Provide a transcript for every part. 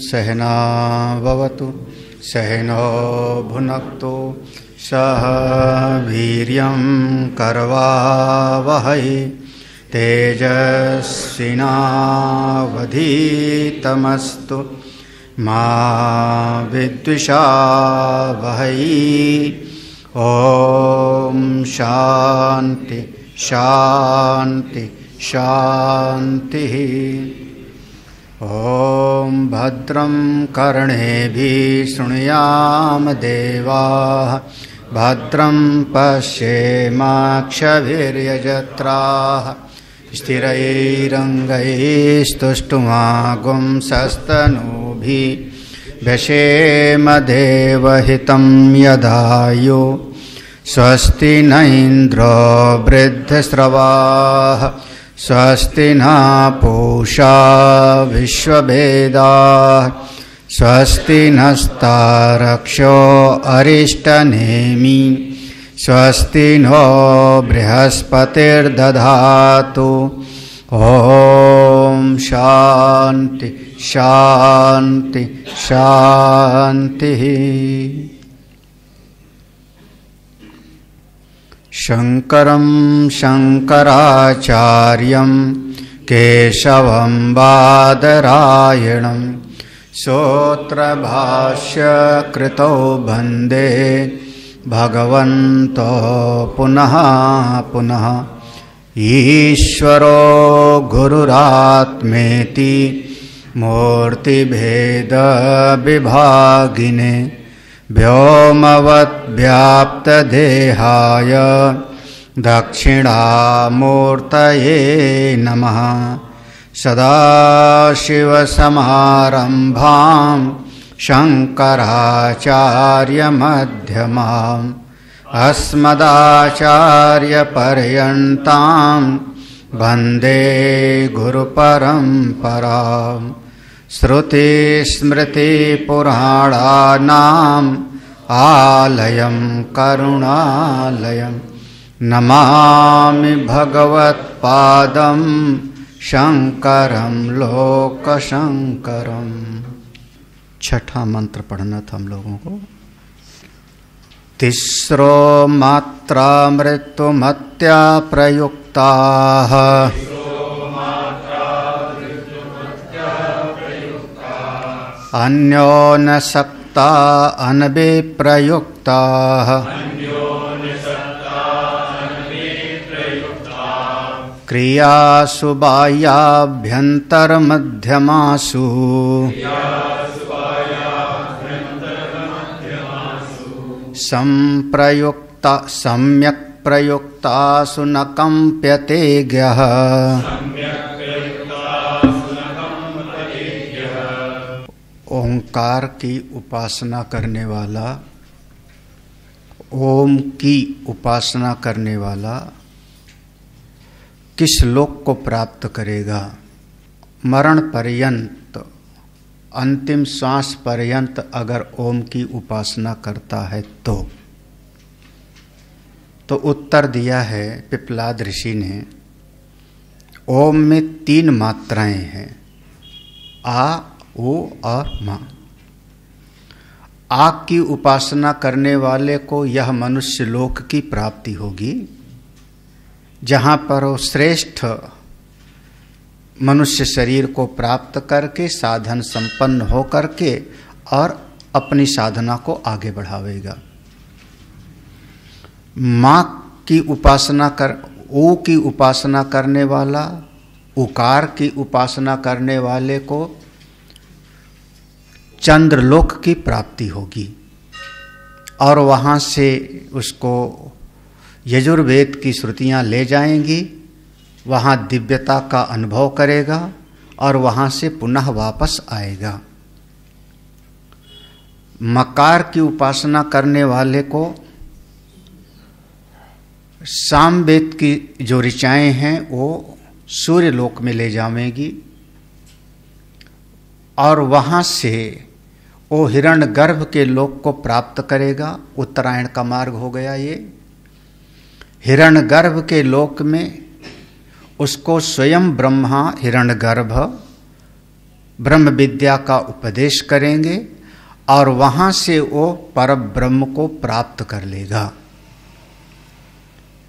सहना भवतु सहनो भुनक्तु सह वीर्यं करवावहै तेजस्विनावधीतमस्तु मा विद्विषावहै। ओम शांति शांति शांति। ओम भद्रं कर्णेभिः शृणुयाम देवाः भद्रं पश्येमाक्षभिर्यजत्राः स्थिरैरङ्गैस्तुष्टुवागुंसस्तनूभिः व्यशेम देवहितं यदायुः स्वस्ति न इन्द्रो वृद्धश्रवाः स्वस्ति न पूषा विश्ववेदाः स्वस्ति नस्तारक्षो अरिष्टनेमि स्वस्ति नो बृहस्पतिर्दधातु। ओम शांति शांति शांति। शंकरं शंकराचार्यं केशवं बादरायणं सूत्रभाष्यकृतौ वन्दे भगवन्तो पुनः पुनः। ईश्वरो गुरुरात्मेति मूर्तिभेदविभागिने व्योमवद्व्याप्तदेहाय दक्षिणामूर्तये नमः। सदाशिवसमारम्भां शङ्कराचार्यमध्यमाम् अस्मदाचार्यपर्यन्तां वन्दे गुरुपरम्पराम्। श्रुतिस्मृतिपुराणानाम् आलयं करुणालयं नमामि भगवत्पादं शंकरं लोकशंकरम्। छठा मंत्र पढ़ना था हम लोगों को। तिस्रो मात्रा मृत्युमत्या प्रयुक्ताः अन्योन्यसक्ता अनभिप्रयुक्ताः क्रियासु बाह्याभ्यन्तरमध्यमासु संप्रयुक्ता सम्यक् प्रयुक्तासु न कंप्यते ज्ञः। ओंकार की उपासना करने वाला, ओम की उपासना करने वाला किस लोक को प्राप्त करेगा? मरण पर्यंत, अंतिम श्वास पर्यंत अगर ओम की उपासना करता है तो उत्तर दिया है पिप्पलाद ऋषि ने। ओम में 3 मात्राएं हैं, आ, ओ और मा। आ की उपासना करने वाले को यह मनुष्य लोक की प्राप्ति होगी, जहाँ पर वो श्रेष्ठ मनुष्य शरीर को प्राप्त करके साधन संपन्न हो करके और अपनी साधना को आगे बढ़ावेगा। माँ की उपासना ओ की उपासना करने वाला, उकार की उपासना करने वाले को चंद्रलोक की प्राप्ति होगी और वहाँ से उसको यजुर्वेद की श्रुतियाँ ले जाएंगी, वहाँ दिव्यता का अनुभव करेगा और वहाँ से पुनः वापस आएगा। मकार की उपासना करने वाले को सामवेद की जो ऋचाएं हैं वो सूर्य लोक में ले जाएंगी और वहाँ से वो हिरण्यगर्भ के लोक को प्राप्त करेगा। उत्तरायण का मार्ग हो गया ये। हिरण्यगर्भ के लोक में उसको स्वयं ब्रह्मा हिरण्यगर्भ ब्रह्म विद्या का उपदेश करेंगे और वहां से वो पर ब्रह्म को प्राप्त कर लेगा।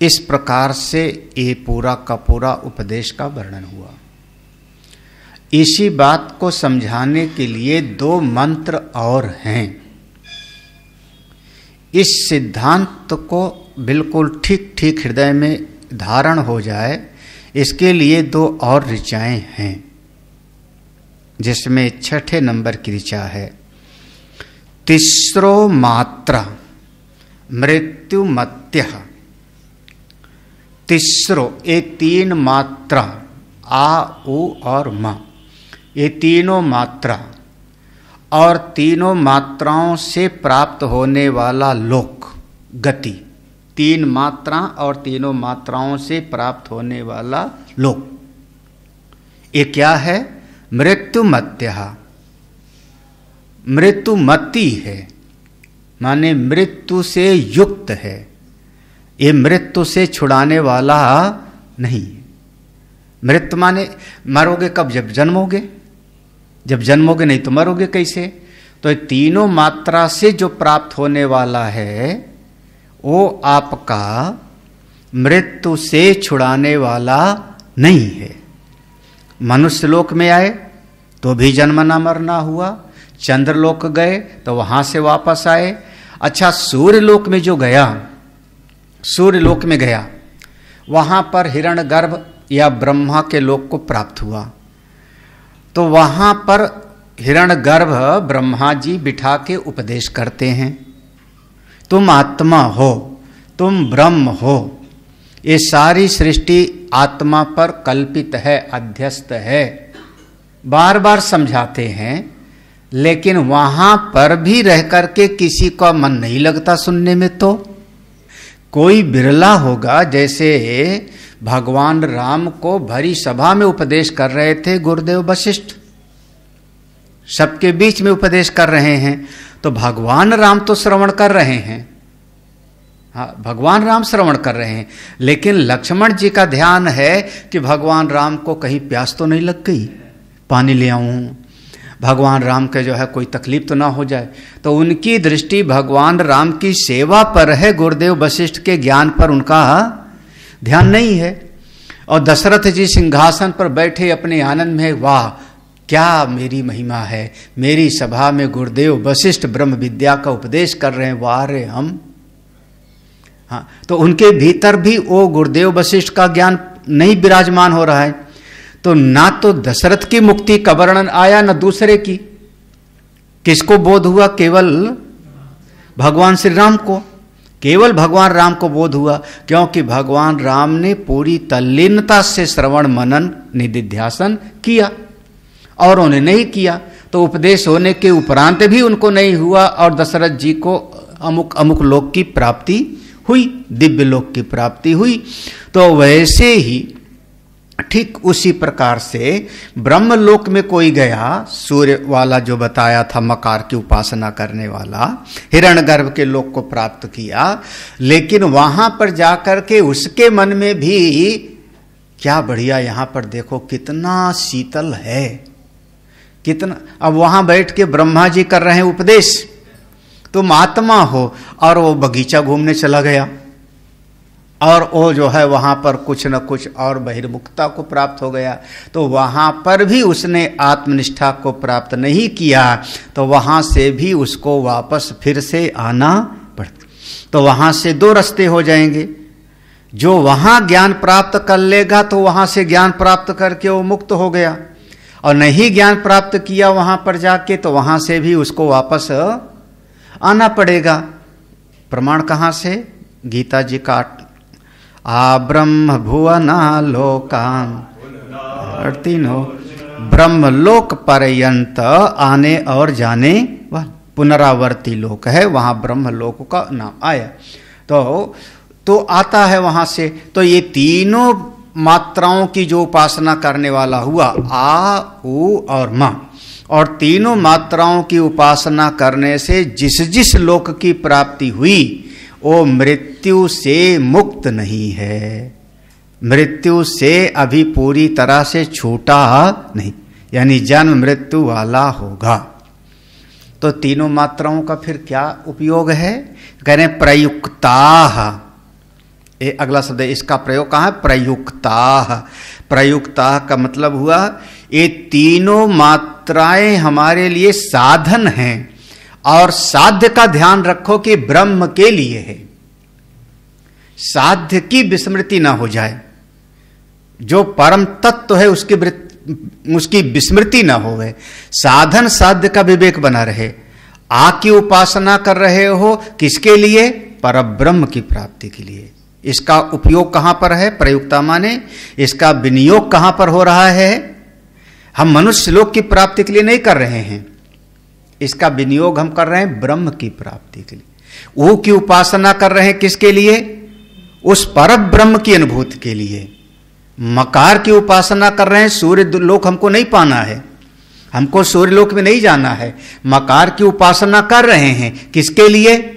इस प्रकार से ये पूरा का पूरा उपदेश का वर्णन हुआ। इसी बात को समझाने के लिए 2 मंत्र और हैं। इस सिद्धांत को बिल्कुल ठीक ठीक हृदय में धारण हो जाए, इसके लिए 2 और ऋचाएं हैं, जिसमें 6ठे नंबर की ऋचा है तिस्रो मात्रा मृत्युमत्यः। तिस्रो, ये 3 मात्रा आ, उ और म, ये तीनों मात्रा और तीनों मात्राओं से प्राप्त होने वाला लोक गति, 3 मात्रा और तीनों मात्राओं से प्राप्त होने वाला लोक, ये क्या है? मृत्युमत्यः। मृत्युमति है, माने मृत्यु से युक्त है, ये मृत्यु से छुड़ाने वाला नहीं। मृत्यु माने मरोगे कब? जब जन्मोगे। जब जन्मोगे नहीं तो मरोगे कैसे? तो ये तीनों मात्रा से जो प्राप्त होने वाला है वो आपका मृत्यु से छुड़ाने वाला नहीं है। मनुष्य लोक में आए तो भी जन्मना मरना हुआ, चंद्रलोक गए तो वहां से वापस आए। अच्छा, सूर्यलोक में जो गया, सूर्यलोक में गया, वहां पर हिरण्यगर्भ या ब्रह्मा के लोक को प्राप्त हुआ। तो वहां पर हिरण्यगर्भ ब्रह्मा जी बिठा के उपदेश करते हैं, तुम आत्मा हो, तुम ब्रह्म हो, ये सारी सृष्टि आत्मा पर कल्पित है, अध्यस्त है। बार बार समझाते हैं, लेकिन वहां पर भी रह करके किसी का मन नहीं लगता सुनने में। तो कोई बिरला होगा, जैसे भगवान राम को भरी सभा में उपदेश कर रहे थे गुरुदेव वशिष्ठ, सबके बीच में उपदेश कर रहे हैं, तो भगवान राम तो श्रवण कर रहे हैं, हाँ भगवान राम श्रवण कर रहे हैं, लेकिन लक्ष्मण जी का ध्यान है कि भगवान राम को कहीं प्यास तो नहीं लग गई, पानी ले आऊं, भगवान राम के जो है कोई तकलीफ तो ना हो जाए। तो उनकी दृष्टि भगवान राम की सेवा पर है, गुरुदेव वशिष्ठ के ज्ञान पर उनका ध्यान नहीं है। और दशरथ जी सिंहासन पर बैठे अपने आनंद में, वाह क्या मेरी महिमा है, मेरी सभा में गुरुदेव वशिष्ठ ब्रह्म विद्या का उपदेश कर रहे हैं, वाह रे हम। हाँ, तो उनके भीतर भी वो गुरुदेव वशिष्ठ का ज्ञान नहीं विराजमान हो रहा है। तो ना तो दशरथ की मुक्ति का वर्णन आया, ना दूसरे की। किसको बोध हुआ? केवल भगवान श्री राम को, केवल भगवान राम को बोध हुआ, क्योंकि भगवान राम ने पूरी तल्लीनता से श्रवण मनन निधिध्यासन किया, और उन्हें नहीं किया तो उपदेश होने के उपरांत भी उनको नहीं हुआ, और दशरथ जी को अमुक अमुक लोक की प्राप्ति हुई, दिव्य लोक की प्राप्ति हुई। तो वैसे ही ठीक उसी प्रकार से ब्रह्मलोक में कोई गया, सूर्य वाला जो बताया था, मकार की उपासना करने वाला, हिरण्यगर्भ के लोक को प्राप्त किया, लेकिन वहां पर जाकर के उसके मन में भी क्या बढ़िया, यहां पर देखो कितना शीतल है, कितना। अब वहां बैठ के ब्रह्मा जी कर रहे हैं उपदेश, तुम आत्मा हो, और वो बगीचा घूमने चला गया, और वो जो है वहां पर कुछ न कुछ और बहिर्मुखता को प्राप्त हो गया। तो वहां पर भी उसने आत्मनिष्ठा को प्राप्त नहीं किया, तो वहां से भी उसको वापस फिर से आना पड़ता। तो वहां से 2 रास्ते हो जाएंगे, जो वहां ज्ञान प्राप्त कर लेगा तो वहां से ज्ञान प्राप्त करके वो मुक्त हो गया, और नहीं ज्ञान प्राप्त किया वहां पर जाके तो वहां से भी उसको वापस आना पड़ेगा। प्रमाण कहां से? गीता जी का आ ब्रह्म भुवना लोकान, तीनों ब्रह्मलोक पर्यंत आने और जाने वाला पुनरावर्ती लोक है, वहां ब्रह्मलोक का नाम आया। तो आता है वहां से। तो ये तीनों मात्राओं की जो उपासना करने वाला हुआ, आ उ और म, और तीनों मात्राओं की उपासना करने से जिस जिस लोक की प्राप्ति हुई वो मृत्यु से मुक्त नहीं है, मृत्यु से अभी पूरी तरह से छूटा नहीं। यानी जन्म मृत्यु वाला होगा। तो तीनों मात्राओं का फिर क्या उपयोग है? कह रहे हैं प्रयुक्ताः। ये अगला शब्द है, इसका प्रयोग कहाँ है? प्रयुक्ताः। प्रयुक्ताः का मतलब हुआ ये तीनों मात्राएं हमारे लिए साधन हैं, और साध्य का ध्यान रखो कि ब्रह्म के लिए है, साध्य की विस्मृति ना हो जाए। जो परम तत्व है उसकी विस्मृति ना होवे, साधन साध्य का विवेक बना रहे। आ की उपासना कर रहे हो किसके लिए? परब्रह्म की प्राप्ति के लिए। इसका उपयोग कहां पर है? प्रयुक्ता माने इसका विनियोग कहां पर हो रहा है? हम मनुष्य लोक की प्राप्ति के लिए नहीं कर रहे हैं, इसका विनियोग हम कर रहे हैं ब्रह्म की प्राप्ति के लिए। वो की उपासना कर रहे हैं किसके लिए? उस पर ब्रह्म की अनुभूति के लिए। मकार की उपासना कर रहे हैं, सूर्य लोक हमको नहीं पाना है, हमको सूर्य लोक में नहीं जाना है। मकार की उपासना कर रहे हैं किसके लिए?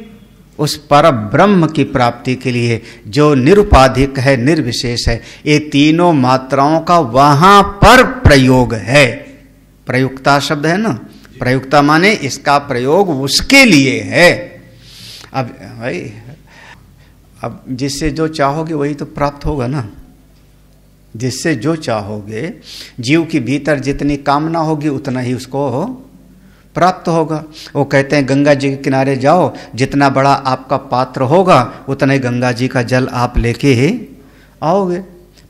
उस पर ब्रह्म की प्राप्ति के लिए, जो निरुपाधिक है, निर्विशेष है। ये तीनों मात्राओं का वहां पर प्रयोग है। प्रयुक्ता शब्द है ना, प्रयुक्ता माने इसका प्रयोग उसके लिए है। अब भाई, अब जिससे जो चाहोगे वही तो प्राप्त होगा ना। जिससे जो चाहोगे, जीव के भीतर जितनी कामना होगी उतना ही उसको प्राप्त होगा। वो कहते हैं गंगा जी के किनारे जाओ, जितना बड़ा आपका पात्र होगा उतना ही गंगा जी का जल आप लेके आओगे।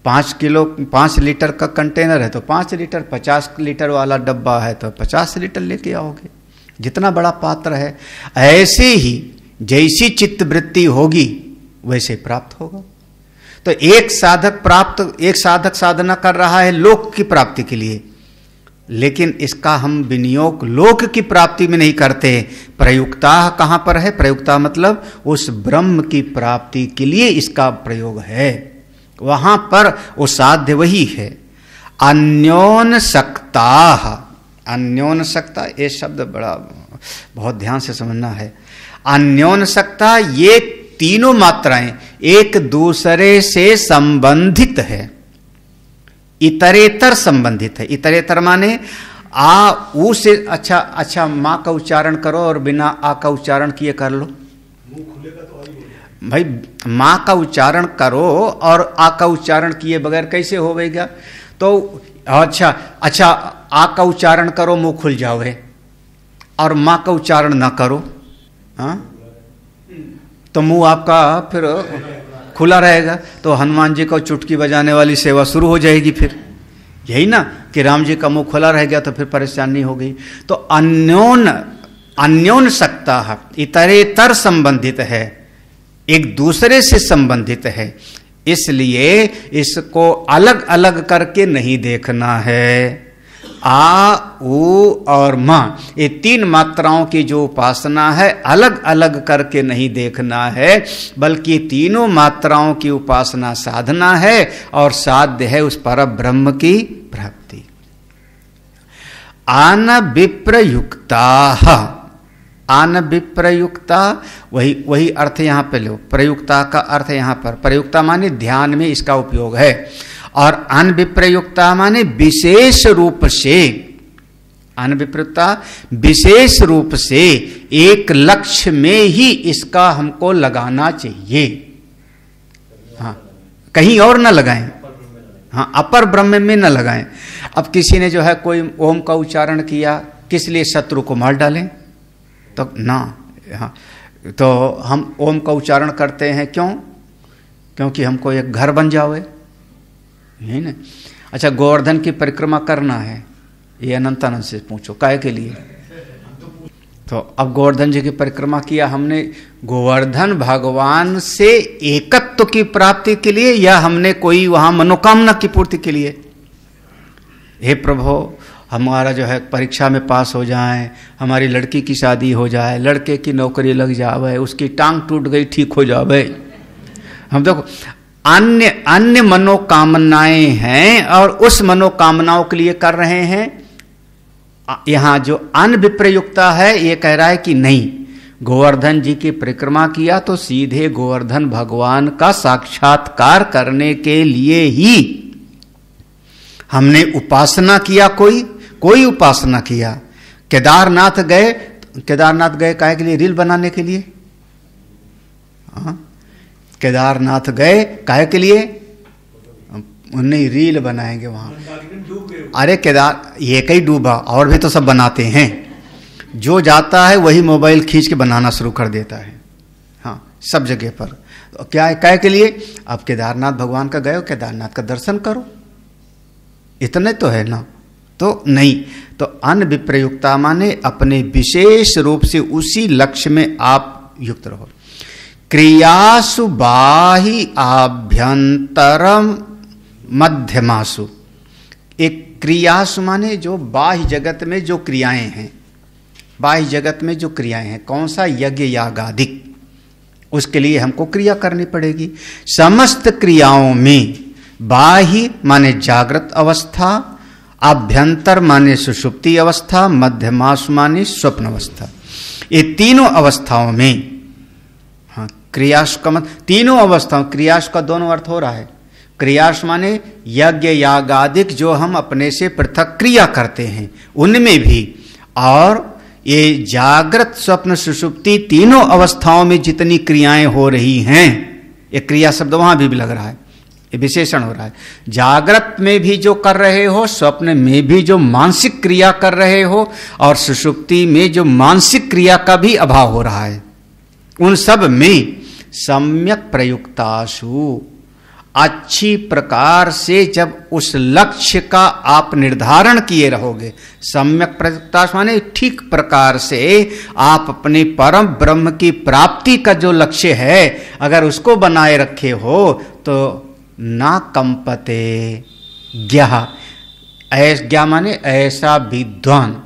5 लीटर का कंटेनर है तो 5 लीटर, 50 लीटर वाला डब्बा है तो 50 लीटर लेके आओगे। जितना बड़ा पात्र है, ऐसे ही जैसी चित्तवृत्ति होगी वैसे प्राप्त होगा। तो एक साधक साधना कर रहा है लोक की प्राप्ति के लिए, लेकिन इसका हम विनियोग लोक की प्राप्ति में नहीं करते। प्रयुक्ता कहां पर है? प्रयुक्ता मतलब उस ब्रह्म की प्राप्ति के लिए इसका प्रयोग है, वहां पर वो साध्य वही है। अन्योन्सक्ताः। अन्योन्सक्ता ये शब्द बहुत ध्यान से समझना है। अन्योन्सक्ता, ये तीनों मात्राएं एक दूसरे से संबंधित है, इतरेतर संबंधित है। इतरेतर माने आ ऊ से, अच्छा मां का उच्चारण करो और बिना आ का उच्चारण किए कर लो। भाई मां का उच्चारण करो और आ का उच्चारण किए बगैर कैसे होवेगा? तो अच्छा आ का उच्चारण करो, मुंह खुल जाओगे, और मां का उच्चारण ना करो, हाँ तो मुंह आपका फिर खुला रहेगा। तो हनुमान जी को चुटकी बजाने वाली सेवा शुरू हो जाएगी। फिर यही ना कि राम जी का मुंह खुला रह गया तो फिर परेशानी हो गई। तो अन्योन्सक्ताः इतरेतर संबंधित है, एक दूसरे से संबंधित है, इसलिए इसको अलग अलग करके नहीं देखना है। आ, ऊ और मां, ये 3 मात्राओं की जो उपासना है अलग अलग करके नहीं देखना है, बल्कि तीनों मात्राओं की उपासना साधना है और साध्य है उस पर ब्रह्म की प्राप्ति। आन विप्रयुक्ताः। आन विप्रयुक्ता, वही अर्थ यहां पे लो। प्रयुक्ता का अर्थ यहां पर, प्रयुक्ता माने ध्यान में इसका उपयोग है, और अनविप्रयुक्ता माने विशेष रूप से। अनविप्रयुक्ता विशेष रूप से एक लक्ष्य में ही इसका हमको लगाना चाहिए, हाँ कहीं और ना लगाएं, हाँ अपर ब्रह्म में ना लगाएं। अब किसी ने जो है कोई ओम का उच्चारण किया, किस लिए? शत्रु को मार डालें तो ना, हाँ तो हम ओम का उच्चारण करते हैं क्यों? क्योंकि हमको एक घर बन जावे, है ना। अच्छा, गोवर्धन की परिक्रमा करना है, ये अनंतानंद से पूछो काहे के लिए? तो अब गोवर्धन जी की परिक्रमा किया हमने गोवर्धन भगवान से एकत्व की प्राप्ति के लिए, या हमने कोई वहां मनोकामना की पूर्ति के लिए? हे प्रभु, हमारा जो है परीक्षा में पास हो जाए, हमारी लड़की की शादी हो जाए, लड़के की नौकरी लग जावे, उसकी टांग टूट गई ठीक हो जावे। हम देखो अन्य मनोकामनाएं हैं और उस मनोकामनाओं के लिए कर रहे हैं। यहां जो अनविप्रयुक्ता है ये कह रहा है कि नहीं, गोवर्धन जी की परिक्रमा किया तो सीधे गोवर्धन भगवान का साक्षात्कार करने के लिए ही हमने उपासना किया। कोई उपासना किया। केदारनाथ गए काहे के लिए? रील बनाने के लिए। केदारनाथ गए काहे के लिए? उन्हें रील बनाएंगे वहां। अरे केदार एक ही डूबा, और भी तो सब बनाते हैं। जो जाता है वही मोबाइल खींच के बनाना शुरू कर देता है। हाँ, सब जगह पर। तो क्या है, काहे के लिए? आप केदारनाथ भगवान का गए हो, केदारनाथ का दर्शन करो, इतने तो है ना। तो नहीं, तो अनविप्रयुक्ता माने अपने विशेष रूप से उसी लक्ष्य में आप युक्त रहो। क्रियासु बाहि आभ्यंतरम मध्यमासु। एक क्रियासु माने जो बाह्य जगत में जो क्रियाएं हैं, बाह्य जगत में जो क्रियाएं हैं, कौन सा? यज्ञ यागादिक। उसके लिए हमको क्रिया करनी पड़ेगी। समस्त क्रियाओं में बाह्य माने जागृत अवस्था, आभ्यंतर माने सुषुप्ति अवस्था, मध्यमासु माने स्वप्न अवस्था। ये तीनों अवस्थाओं में, हाँ, क्रियास का मत, तीनों अवस्थाओं, क्रियास का दोनों अर्थ हो रहा है। क्रियास माने यज्ञ यागादिक जो हम अपने से पृथक क्रिया करते हैं उनमें भी, और ये जागृत स्वप्न सुषुप्ति तीनों अवस्थाओं में जितनी क्रियाएं हो रही हैं, ये क्रिया शब्द वहां भी लग रहा है, ये विशेषण हो रहा है। जागृत में भी जो कर रहे हो, स्वप्न में भी जो मानसिक क्रिया कर रहे हो, और सुषुप्ति में जो मानसिक क्रिया का भी अभाव हो रहा है, उन सब में सम्यक प्रयुक्तासु, अच्छी प्रकार से जब उस लक्ष्य का आप निर्धारण किए रहोगे। सम्यक प्रयुक्तासु माने ठीक प्रकार से आप अपने परम ब्रह्म की प्राप्ति का जो लक्ष्य है, अगर उसको बनाए रखे हो तो ना कंपते ज्ञा, ज्ञा माने ऐसा विद्वान,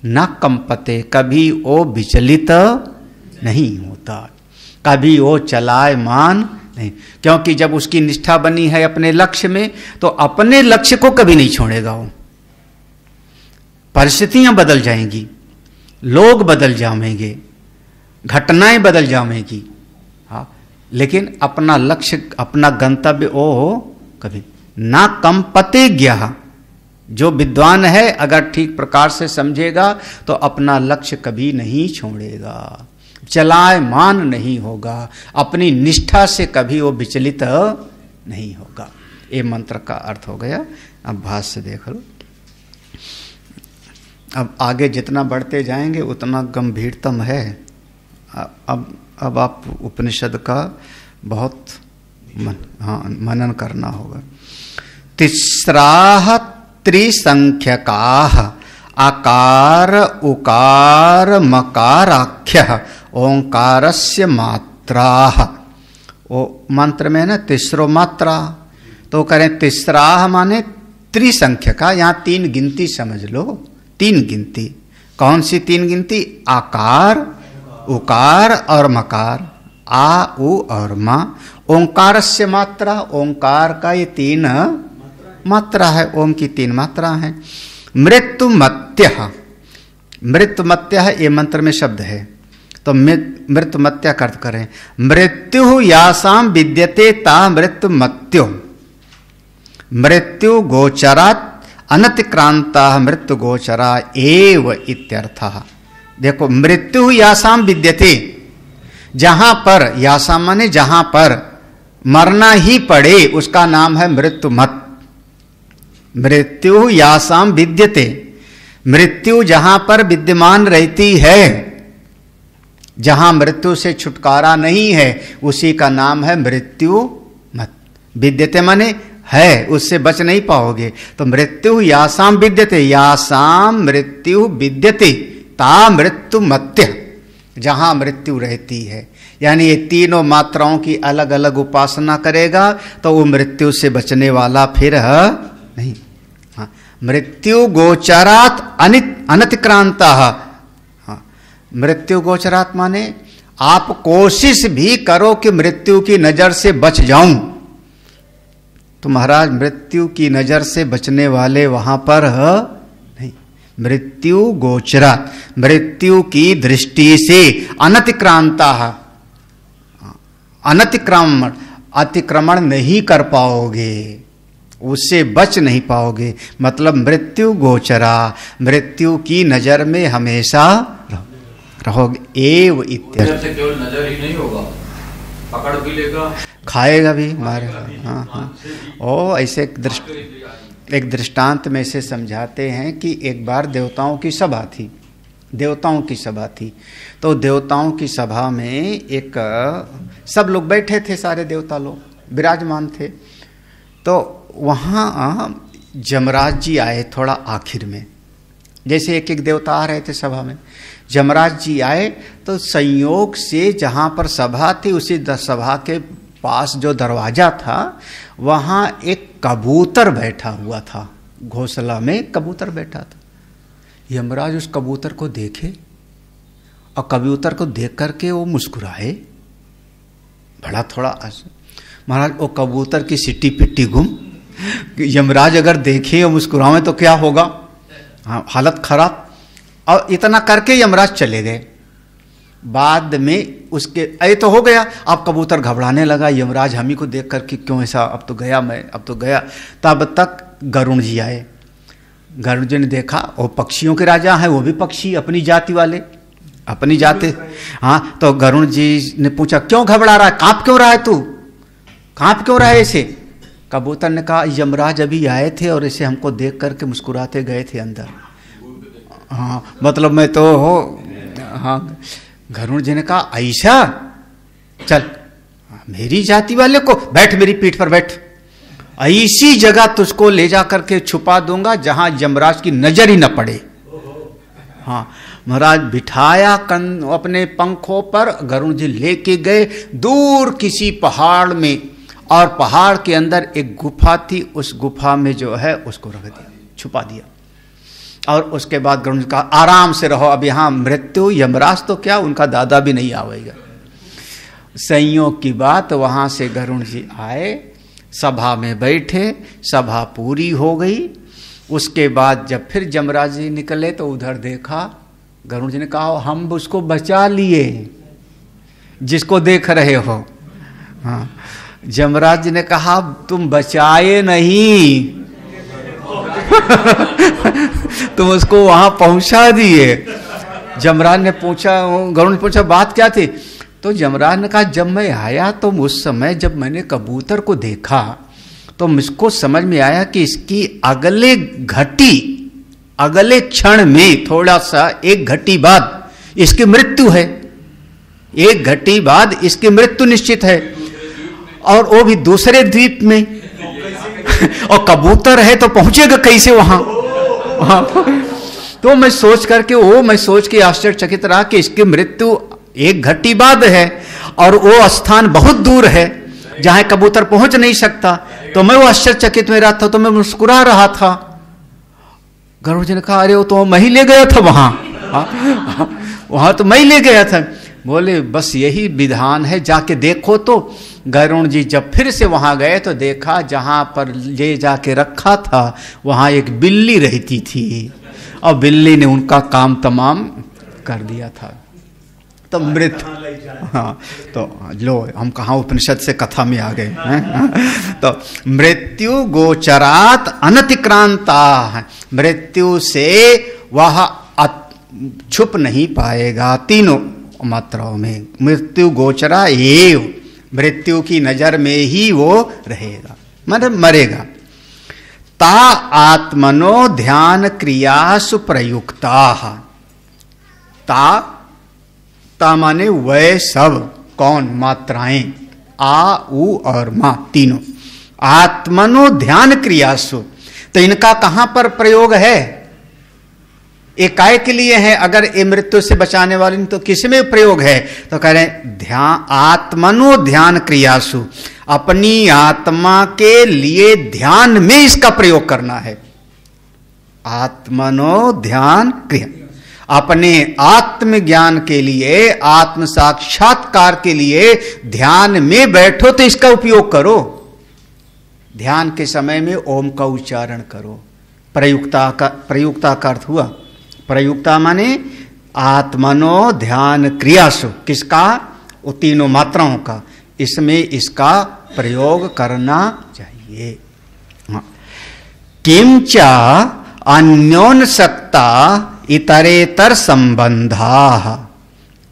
ना कंपते, कभी वो विचलित नहीं होता, कभी वो चलायमान नहीं। क्योंकि जब उसकी निष्ठा बनी है अपने लक्ष्य में, तो अपने लक्ष्य को कभी नहीं छोड़ेगा वो। परिस्थितियां बदल जाएंगी, लोग बदल जाएंगे, घटनाएं बदल जाएंगी, हाँ, लेकिन अपना लक्ष्य, अपना गंतव्य ओ कभी ना कंपते ज्ञा। जो विद्वान है अगर ठीक प्रकार से समझेगा तो अपना लक्ष्य कभी नहीं छोड़ेगा, चलायमान नहीं होगा, अपनी निष्ठा से कभी वो विचलित नहीं होगा। ये मंत्र का अर्थ हो गया। अब भाष्य देख लो। अब आगे जितना बढ़ते जाएंगे उतना गंभीरतम है। अब आप उपनिषद का बहुत मनन करना होगा। तिस्राह त्रिसंख्यकाः आकार उकार मकाराख्य ओंकारस्य मात्राः। वो मंत्र में ना तीसरो मात्रा, तो करें तिस्राह माने त्रिसंख्यका। यहाँ तीन गिनती समझ लो, तीन गिनती। कौन सी तीन गिनती? आकार, उकार और मकार, आ उ और मा। ओंकारस्य मात्रा, ओंकार का ये तीन मात्रा है, ओम की तीन मात्रा है। मृत्युमत्यः, मृत्युमत्यः ये मंत्र में शब्द है, तो मृत्युमत्या का अर्थ करें। मृत्यु यासाम विद्यते ता मृत्युमत्यो, मृत्यु गोचरात् अनतिक्रांता मृत्यु गोचरा एव इत्यर्थः। देखो, मृत्यु यासाम विद्यते, जहां पर, यासाम माने जहां पर मरना ही पड़े उसका नाम है मृत्युमत। मृत्यु यासाम विद्यते, मृत्यु जहां पर विद्यमान रहती है, जहां मृत्यु से छुटकारा नहीं है, उसी का नाम है मृत्यु मत। विद्यते माने है, उससे बच नहीं पाओगे। तो मृत्यु यासाम विद्यते, यासाम मृत्यु विद्यते ता मृत्यु मत्य, जहां मृत्यु रहती है। यानी ये तीनों मात्राओं की अलग अलग उपासना करेगा तो वो मृत्यु से बचने वाला फिर है नहीं। हाँ, मृत्यु गोचरात् अनतिक्रांता। हाँ, मृत्यु गोचरात् माने आप कोशिश भी करो कि मृत्यु की नजर से बच जाऊं, तो महाराज मृत्यु की नजर से बचने वाले वहां पर है नहीं। मृत्यु गोचरात्, मृत्यु की दृष्टि से अनतिक्रांता, अनतिक्रमण, अतिक्रमण नहीं कर पाओगे, उससे बच नहीं पाओगे। मतलब मृत्यु गोचरा, मृत्यु की नजर में हमेशा रहोगे। एव इत्यर्थ। केवल नजर ही नहीं होगा, पकड़ भी लेगा, खाएगा भी मारे। हाँ हाँ। ओ ऐसे एक दृष्टांत में से समझाते हैं कि एक बार देवताओं की सभा थी, देवताओं की सभा थी। तो देवताओं की सभा में एक सब लोग बैठे थे, सारे देवता लोग विराजमान थे। तो वहाँ जमराज जी आए थोड़ा आखिर में, जैसे एक एक देवता आ रहे थे सभा में। जमराज जी आए तो संयोग से जहाँ पर सभा थी उसी सभा के पास जो दरवाजा था वहाँ एक कबूतर बैठा हुआ था, घोंसला में कबूतर बैठा था। यमराज उस कबूतर को देखे और कबूतर को देख करके वो मुस्कुराए, बड़ा थोड़ा महाराज वो कबूतर की सिट्टी पिट्टी गुम। यमराज अगर देखे और मुस्कुराए तो क्या होगा, हाँ हालत खराब। और इतना करके यमराज चले गए। बाद में उसके ऐ तो हो गया, अब कबूतर घबराने लगा, यमराज हम ही को देख करके क्यों ऐसा, अब तो गया मैं, अब तो गया। तब तक गरुण जी आए। गरुण जी ने देखा वो पक्षियों के राजा हैं, वो भी पक्षी अपनी जाति वाले, अपनी जाति। हाँ, तो गरुण जी ने पूछा क्यों घबरा रहा है, कांप क्यों रहा है तू, कांप क्यों रहा है ऐसे। कबूतर ने कहा यमराज अभी आए थे और इसे हमको देख करके मुस्कुराते गए थे अंदर। हाँ मतलब मैं तो हो। हाँ, गरुण जी ने कहा ऐसा, चल मेरी जाति वाले को बैठ, मेरी पीठ पर बैठ, ऐसी जगह तुझको ले जा करके छुपा दूंगा जहां यमराज की नजर ही न पड़े। हाँ, महाराज बिठाया अपने पंखों पर, गरुण जी लेके गए दूर किसी पहाड़ में, और पहाड़ के अंदर एक गुफा थी, उस गुफा में जो है उसको रख दिया, छुपा दिया। और उसके बाद गरुण जी कहा आराम से रहो, अब यहाँ मृत्यु यमराज तो क्या उनका दादा भी नहीं आवेगा। संयोग की बात, वहां से गरुण जी आए, सभा में बैठे, सभा पूरी हो गई। उसके बाद जब फिर यमराज जी निकले तो उधर देखा, गरुण जी ने कहा हम उसको बचा लिए जिसको देख रहे हो। हाँ, यमराज जी ने कहा तुम बचाए नहीं तुम उसको वहां पहुंचा दिए। यमराज ने पूछा, गरुण ने पूछा बात क्या थी। तो यमराज ने कहा जब मैं आया तो उस समय जब मैंने कबूतर को देखा तो मुझको समझ में आया कि इसकी अगले क्षण में, थोड़ा सा एक घटी बाद इसकी मृत्यु है, एक घटी बाद इसकी मृत्यु निश्चित है, और वो भी दूसरे द्वीप में। और कबूतर है तो पहुंचेगा कैसे वहां। तो मैं सोच के आश्चर्यचकित रहा कि इसकी मृत्यु एक घटी बाद है और वो स्थान बहुत दूर है जहां कबूतर पहुंच नहीं सकता। तो मैं वो आश्चर्यचकित में रहा था, तो मैं मुस्कुरा रहा था। गरुड़ जी ने कहा अरे वो तो मैं ही ले गया था वहां तो मैं ही ले गया था। बोले बस यही विधान है, जाके देखो। तो गरुड़ जी जब फिर से वहां गए तो देखा जहां पर ले जाके रखा था वहां एक बिल्ली रहती थी, और बिल्ली ने उनका काम तमाम कर दिया था। तो मृत्यु, हाँ तो लो हम कहाँ उपनिषद से कथा में आ गए हैं। तो मृत्यु गोचरात अनतिक्रांता, मृत्यु से वह छुप नहीं पाएगा तीनों मात्राओं में। मृत्यु गोचरा एव, मृत्यु की नजर में ही वो रहेगा, मतलब मरेगा। ता आत्मनो ध्यान क्रियासु प्रयुक्ता, ता माने वह सब, कौन, मात्राएं आ उ और मां तीनों। आत्मनो ध्यान क्रियासु, तो इनका कहां पर प्रयोग है, एकाएक के लिए है। अगर ये मृत्यु से बचाने वाली तो किस में प्रयोग है, तो कह रहे ध्यान, आत्मनो ध्यान क्रियासु, अपनी आत्मा के लिए ध्यान में इसका प्रयोग करना है। आत्मनो ध्यान क्रिया, अपने आत्मज्ञान के लिए, आत्म साक्षात्कार के लिए ध्यान में बैठो तो इसका उपयोग करो। ध्यान के समय में ओम का उच्चारण करो। प्रयुक्ता का अर्थ हुआ, प्रयुक्ता माने आत्मनो ध्यान क्रियासु, किसका, वो तीनों मात्राओं का, इसमें इसका प्रयोग करना चाहिए। किंचा अन्योन्यसक्ता इतरेतर संबंधा।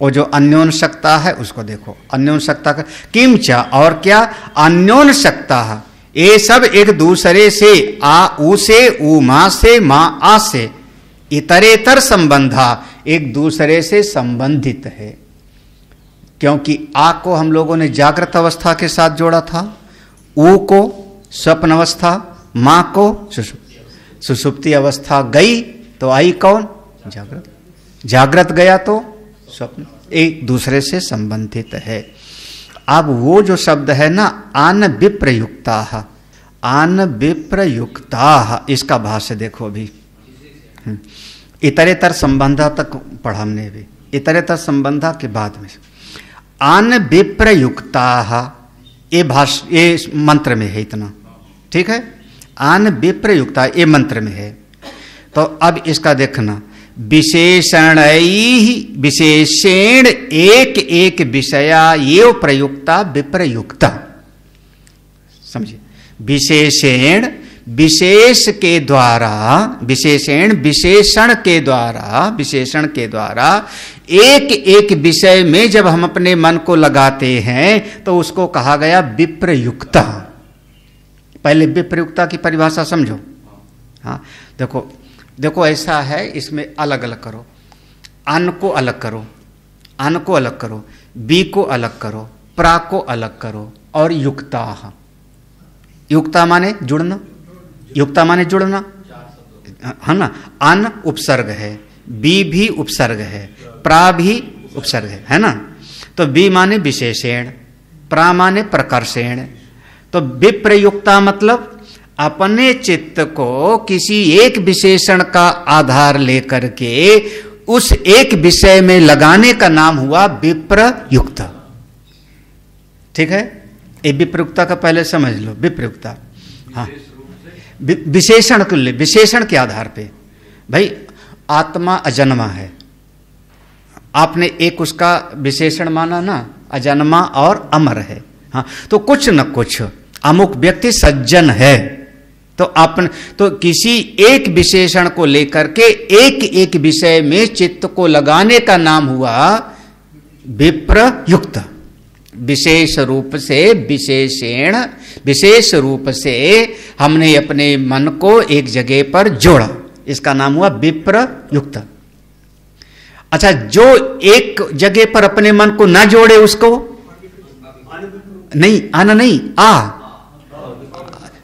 वो जो अन्योन्यसक्ता है उसको देखो, अन्योन्यसक्ता का किंचा और क्या, अन्योन्यसक्ता, ये सब एक दूसरे से आ ऊ से, ऊ मां से, मां आ से, इतरेतर संबंधा, एक दूसरे से संबंधित है। क्योंकि आ को हम लोगों ने जागृत अवस्था के साथ जोड़ा था, ऊ को स्वप्न अवस्था, मां को सुषुप्ति अवस्था गई तो आई कौन, जागृत, जागृत गया तो स्वप्न, एक दूसरे से संबंधित है। अब वो जो शब्द है ना आन विप्रयुक्ता, आन विप्रयुक्ता, इसका भाष्य देखो अभी, इतरेतर संबंधा तक पढ़ा हमने भी, इतरेतर संबंधा के बाद में आन विप्रयुक्ता, ये भाष्य ये मंत्र में है इतना, ठीक है, आन विप्रयुक्ता ये मंत्र में है। तो अब इसका देखना, विशेषण विशेषेण एक एक विषया ये प्रयुक्ता विप्रयुक्ता, समझिए, विशेषेण विशेष के द्वारा, विशेषण विशेषण के द्वारा, विशेषण के द्वारा एक एक विषय में जब हम अपने मन को लगाते हैं तो उसको कहा गया विप्रयुक्ता। पहले विप्रयुक्ता की परिभाषा समझो। हाँ देखो देखो, ऐसा है, इसमें अलग अलग करो, अन को अलग करो, अन को अलग करो, बी को अलग करो, प्रा को अलग करो, और युक्ता, युक्ता माने जुड़ना, युक्ता माने जुड़ना है ना। अन उपसर्ग है, बी भी उपसर्ग है, प्रा भी उपसर्ग है ना। तो बी माने विशेषण, प्रा माने प्रकर्षण। तो विप्रयुक्ता मतलब अपने चित्त को किसी एक विशेषण का आधार लेकर के उस एक विषय में लगाने का नाम हुआ विप्रयुक्त। ठीक है, ये विप्रयुक्ता का पहले समझ लो, विप्रयुक्ता। हाँ, विशेषण को ले, विशेषण के आधार पे। भाई आत्मा अजन्मा है, आपने एक उसका विशेषण माना ना, अजन्मा और अमर है। हाँ, तो कुछ न कुछ अमुक व्यक्ति सज्जन है, तो अपन तो किसी एक विशेषण को लेकर के एक एक विषय में चित्त को लगाने का नाम हुआ विप्रयुक्त। विशेष रूप से विशेषण, विशेष रूप से हमने अपने मन को एक जगह पर जोड़ा, इसका नाम हुआ विप्रयुक्त। अच्छा, जो एक जगह पर अपने मन को ना जोड़े उसको नहीं, आना नहीं, आ,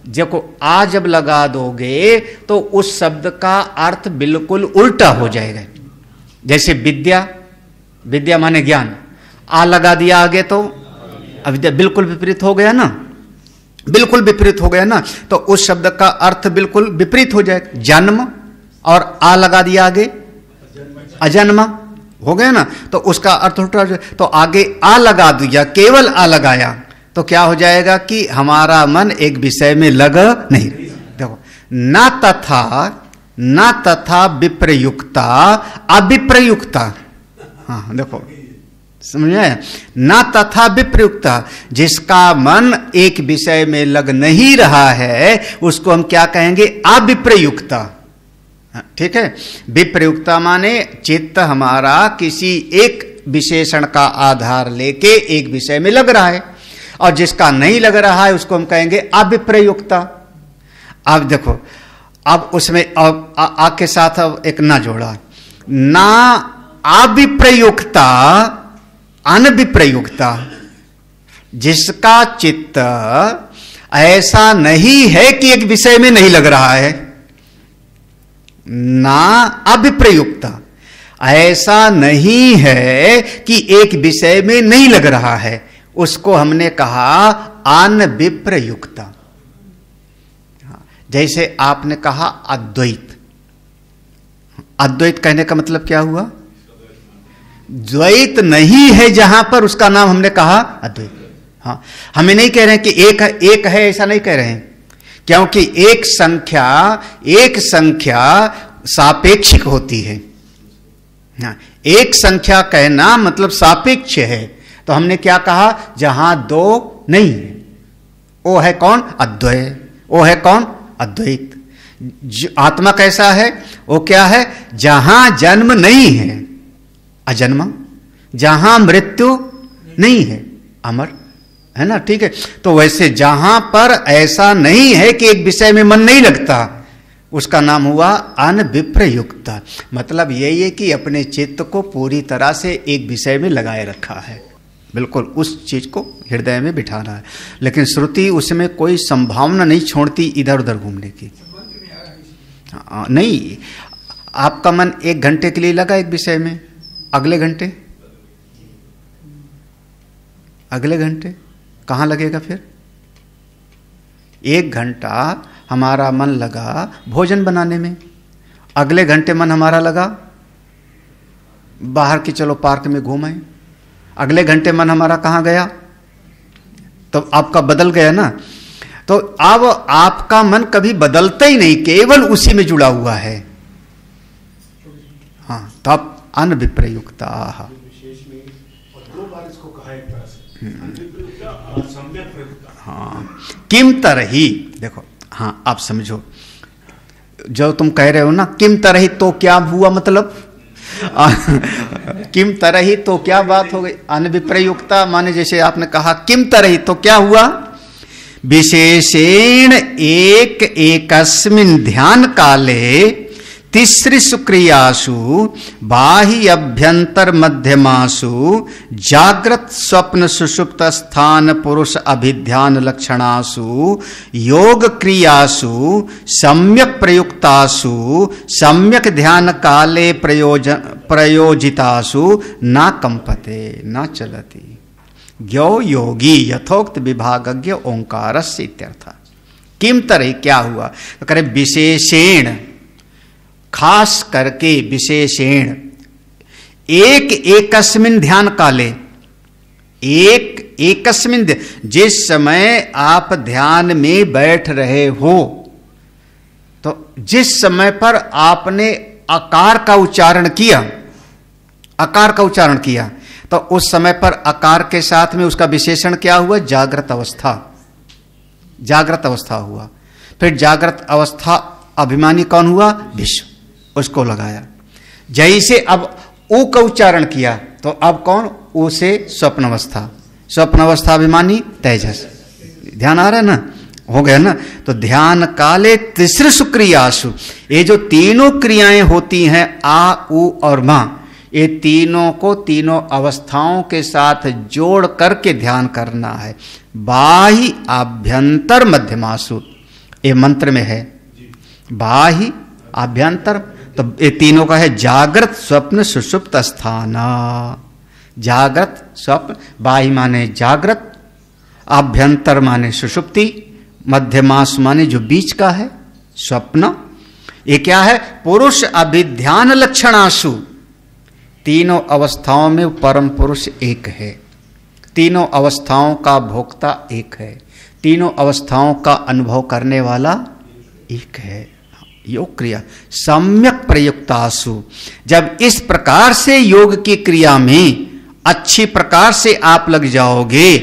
देखो आ जब लगा दोगे तो उस शब्द का अर्थ बिल्कुल उल्टा हो जाएगा। जैसे विद्या, विद्या माने ज्ञान, आ लगा दिया आगे तो अविद्या, बिल्कुल विपरीत हो गया ना, बिल्कुल विपरीत हो गया ना। तो उस शब्द का अर्थ बिल्कुल विपरीत हो जाएगा। जन्म और आ लगा दिया आगे अजन्मा हो गया ना, तो उसका अर्थ उल्टा हो जाएगा। तो आगे आ लगा दिया, केवल आ लगाया तो क्या हो जाएगा कि हमारा मन एक विषय में लग नहीं। देखो, ना तथा विप्रयुक्ता अविप्रयुक्ता। हाँ देखो, समझ आया, ना तथा विप्रयुक्ता, जिसका मन एक विषय में लग नहीं रहा है उसको हम क्या कहेंगे, अविप्रयुक्ता। ठीक है, विप्रयुक्ता माने चित्त हमारा किसी एक विशेषण का आधार लेके एक विषय में लग रहा है, और जिसका नहीं लग रहा है उसको हम कहेंगे अविप्रयुक्ता। अब देखो, अब उसमें आ के साथ अब एक ना जोड़ा, ना अविप्रयुक्ता अनविप्रयुक्ता, जिसका चित्त ऐसा नहीं है कि एक विषय में नहीं लग रहा है, ना अविप्रयुक्ता, ऐसा नहीं है कि एक विषय में नहीं लग रहा है, उसको हमने कहा अनविप्रयुक्त। जैसे आपने कहा अद्वैत, अद्वैत कहने का मतलब क्या हुआ, द्वैत नहीं है जहां पर उसका नाम हमने कहा अद्वैत। हाँ, हमें नहीं कह रहे हैं कि एक है, ऐसा नहीं कह रहे हैं, क्योंकि एक संख्या सापेक्षिक होती है। हाँ, एक संख्या कहना मतलब सापेक्ष है। तो हमने क्या कहा, जहां दो नहीं है, वो है कौन, अद्वय, वो है कौन, अद्वैत। आत्मा कैसा है? वो क्या है? जहां जन्म नहीं है, अजन्मा, जहां मृत्यु नहीं है, अमर है ना, ठीक है। तो वैसे जहां पर ऐसा नहीं है कि एक विषय में मन नहीं लगता, उसका नाम हुआ अनविप्रयुक्त। मतलब यही है कि अपने चित्त को पूरी तरह से एक विषय में लगाए रखा है, बिल्कुल उस चीज को हृदय में बिठाना है। लेकिन श्रुति उसमें कोई संभावना नहीं छोड़ती इधर उधर घूमने की। नहीं, आपका मन 1 घंटे के लिए लगा एक विषय में, अगले घंटे कहाँ लगेगा फिर? 1 घंटा हमारा मन लगा भोजन बनाने में, अगले घंटे मन हमारा लगा बाहर की चलो पार्क में घूम आए, अगले घंटे मन हमारा कहाँ गया? तो आपका बदल गया ना। तो अब आपका मन कभी बदलता ही नहीं, केवल उसी में जुड़ा हुआ है। हाँ, तो आप अनविप्रयुक्ता। हाँ, किम तरही, देखो, हाँ आप समझो, जो तुम कह रहे हो ना किम तरही, तो क्या हुआ? मतलब किम तरही तो क्या बात हो गई? अनविप्रयुक्ता माने जैसे आपने कहा किम तरही तो क्या हुआ? विशेषेण एक एकस्मिन् ध्यान काले तिसृषु क्रियासु बाह्य अभ्यंतर मध्यमासु जागृत स्वप्न सुषुप्त स्थान पुरुष अभिध्यान लक्षणासु योग क्रियासु सम्यक प्रयुक्तासु सम्यक ध्यान काले प्रयोजितासु न कंपते न चलति। ज्ञो योगी यथोक्त विभागज्ञ ओंकारस्य इत्यर्थ। किम तरह क्या हुआ? तो करे विशेषेण, खास करके विशेषेण, एक एकस्मिन ध्यान काले, एक एकस्मिन, जिस समय आप ध्यान में बैठ रहे हो, तो जिस समय पर आपने आकार का उच्चारण किया, आकार का उच्चारण किया, तो उस समय पर आकार के साथ में उसका विशेषण क्या हुआ? जागृत अवस्था, जागृत अवस्था हुआ। फिर जागृत अवस्था अभिमानी कौन हुआ? विश्व, उसको लगाया। जैसे अब ऊ का उच्चारण किया तो अब कौन? ऊ से स्वप्न अवस्था, स्वप्न अवस्था अभिमानी तेजस। ध्यान आ रहा है ना? हो गया ना? तो ध्यान काले तिसृषु क्रियासु, ये जो तीनों क्रियाएं होती हैं आ, ऊ और मां, ये तीनों को तीनों अवस्थाओं के साथ जोड़ करके ध्यान करना है। बाह्य आभ्यंतर मध्यमासु, ये मंत्र में है, बाह्य आभ्यंतर, तो ये तीनों का है जागृत स्वप्न सुषुप्त स्थान। जागृत स्वप्न, बाह्य माने जागृत, आभ्यंतर माने सुषुप्ति, मध्यमास माने जो बीच का है स्वप्न। ये क्या है? पुरुष अभिध्यान लक्षणासु, तीनों अवस्थाओं में परम पुरुष एक है, तीनों अवस्थाओं का भोक्ता एक है, तीनों अवस्थाओं का अनुभव करने वाला एक है। योग क्रिया सम्यक प्रयुक्तासु, जब इस प्रकार से योग की क्रिया में अच्छी प्रकार से आप लग जाओगे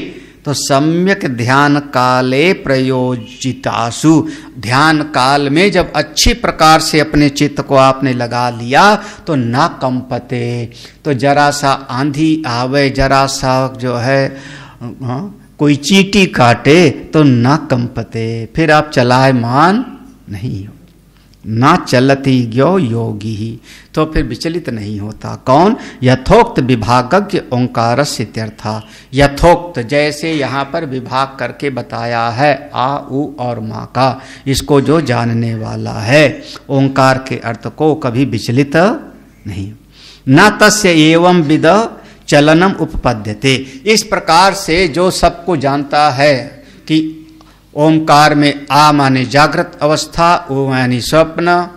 तो सम्यक ध्यान काले प्रयोजितासु, ध्यान काल में जब अच्छी प्रकार से अपने चित्त को आपने लगा लिया तो ना कंपते, तो जरा सा आंधी आवे, जरा सा जो है कोई चींटी काटे तो ना कंपते, फिर आप चलायमान नहीं हो। ना चलती ज्ञो योगी ही, तो फिर विचलित नहीं होता। कौन? यथोक्त विभागज्ञ ओंकारस्य इत्यर्थ। यथोक्त, जैसे यहाँ पर विभाग करके बताया है आ, उ और माँ का, इसको जो जानने वाला है ओंकार के अर्थ को कभी विचलित नहीं। न तस्य एवं विद चलनम उपपद्यते, इस प्रकार से जो सबको जानता है कि ओंकार में आ माने जागृत अवस्था, ओ यानी स्वप्न,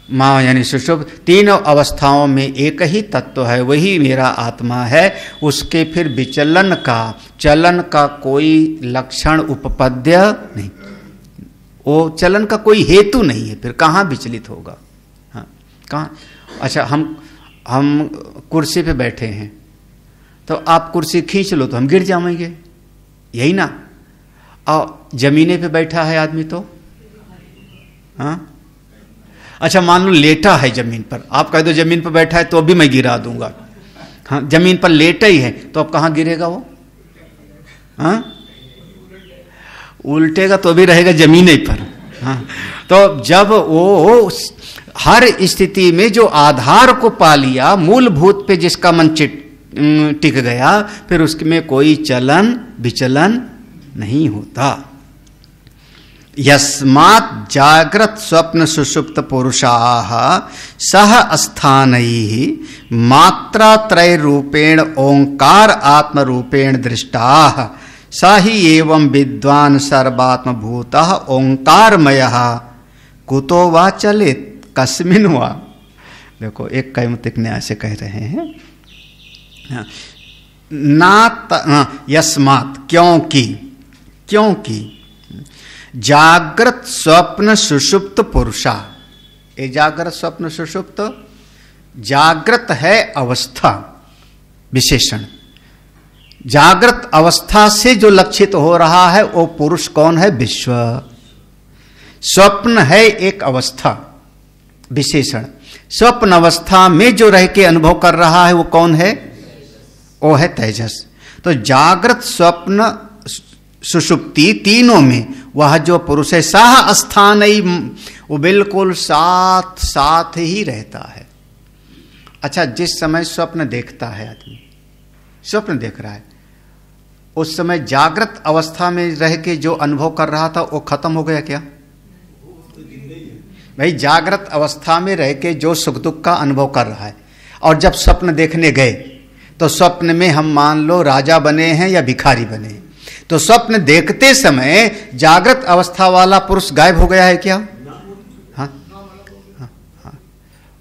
माँ यानी सुषुप्त, तीनों अवस्थाओं में एक ही तत्व है, वही मेरा आत्मा है। उसके फिर विचलन का, चलन का कोई लक्षण उपपद्य नहीं, वो चलन का कोई हेतु नहीं है, फिर कहाँ विचलित होगा? हाँ, कहाँ? अच्छा, हम कुर्सी पे बैठे हैं तो आप कुर्सी खींच लो तो हम गिर जाएंगे, यही ना? और जमीने पे बैठा है आदमी तो हाँ? अच्छा मान लो लेटा है जमीन पर, आप कह दो जमीन पर बैठा है तो अभी मैं गिरा दूंगा। हाँ, जमीन पर लेटा ही है तो अब कहाँ गिरेगा वो? हाँ, उल्टेगा तो भी रहेगा जमीन ही पर। हाँ, तो जब वो हर स्थिति में जो आधार को पा लिया, मूलभूत पे जिसका मन टिक गया, फिर उसमें कोई चलन विचलन नहीं होता। यस्मात् जाग्रत स्वप्न सुषुप्त पुरुषाः सह स्थानैः मात्रा त्रय रूपेण ओंकार आत्म रूपेण दृष्टाः स ही एवं विद्वान सर्वात्म भूतः ओंकारमयः कुतो वा चलित कस्मिन् वा। देखो एक कैमुतिक न्याय से कह रहे हैं यस्मात् क्योंकि जागृत स्वप्न सुषुप्त पुरुषा, ये जागृत स्वप्न सुषुप्त, जागृत है अवस्था विशेषण, जागृत अवस्था से जो लक्षित हो रहा है वो पुरुष कौन है? विश्व। स्वप्न है एक अवस्था विशेषण, स्वप्न अवस्था में जो रह के अनुभव कर रहा है वो कौन है? वो है तेजस। तो जागृत स्वप्न सुषुप्ति तीनों में वह जो पुरुष है साह स्थान ही, वो बिल्कुल साथ साथ ही रहता है। अच्छा, जिस समय स्वप्न देखता है आदमी, स्वप्न देख रहा है, उस समय जागृत अवस्था में रह के जो अनुभव कर रहा था वो खत्म हो गया क्या? भाई जागृत अवस्था में रह के जो सुख दुख का अनुभव कर रहा है, और जब स्वप्न देखने गए तो स्वप्न में हम मान लो राजा बने हैं या भिखारी बने हैं, तो स्वप्न देखते समय जागृत अवस्था वाला पुरुष गायब हो गया है क्या? हाँ, हाँ, हाँ।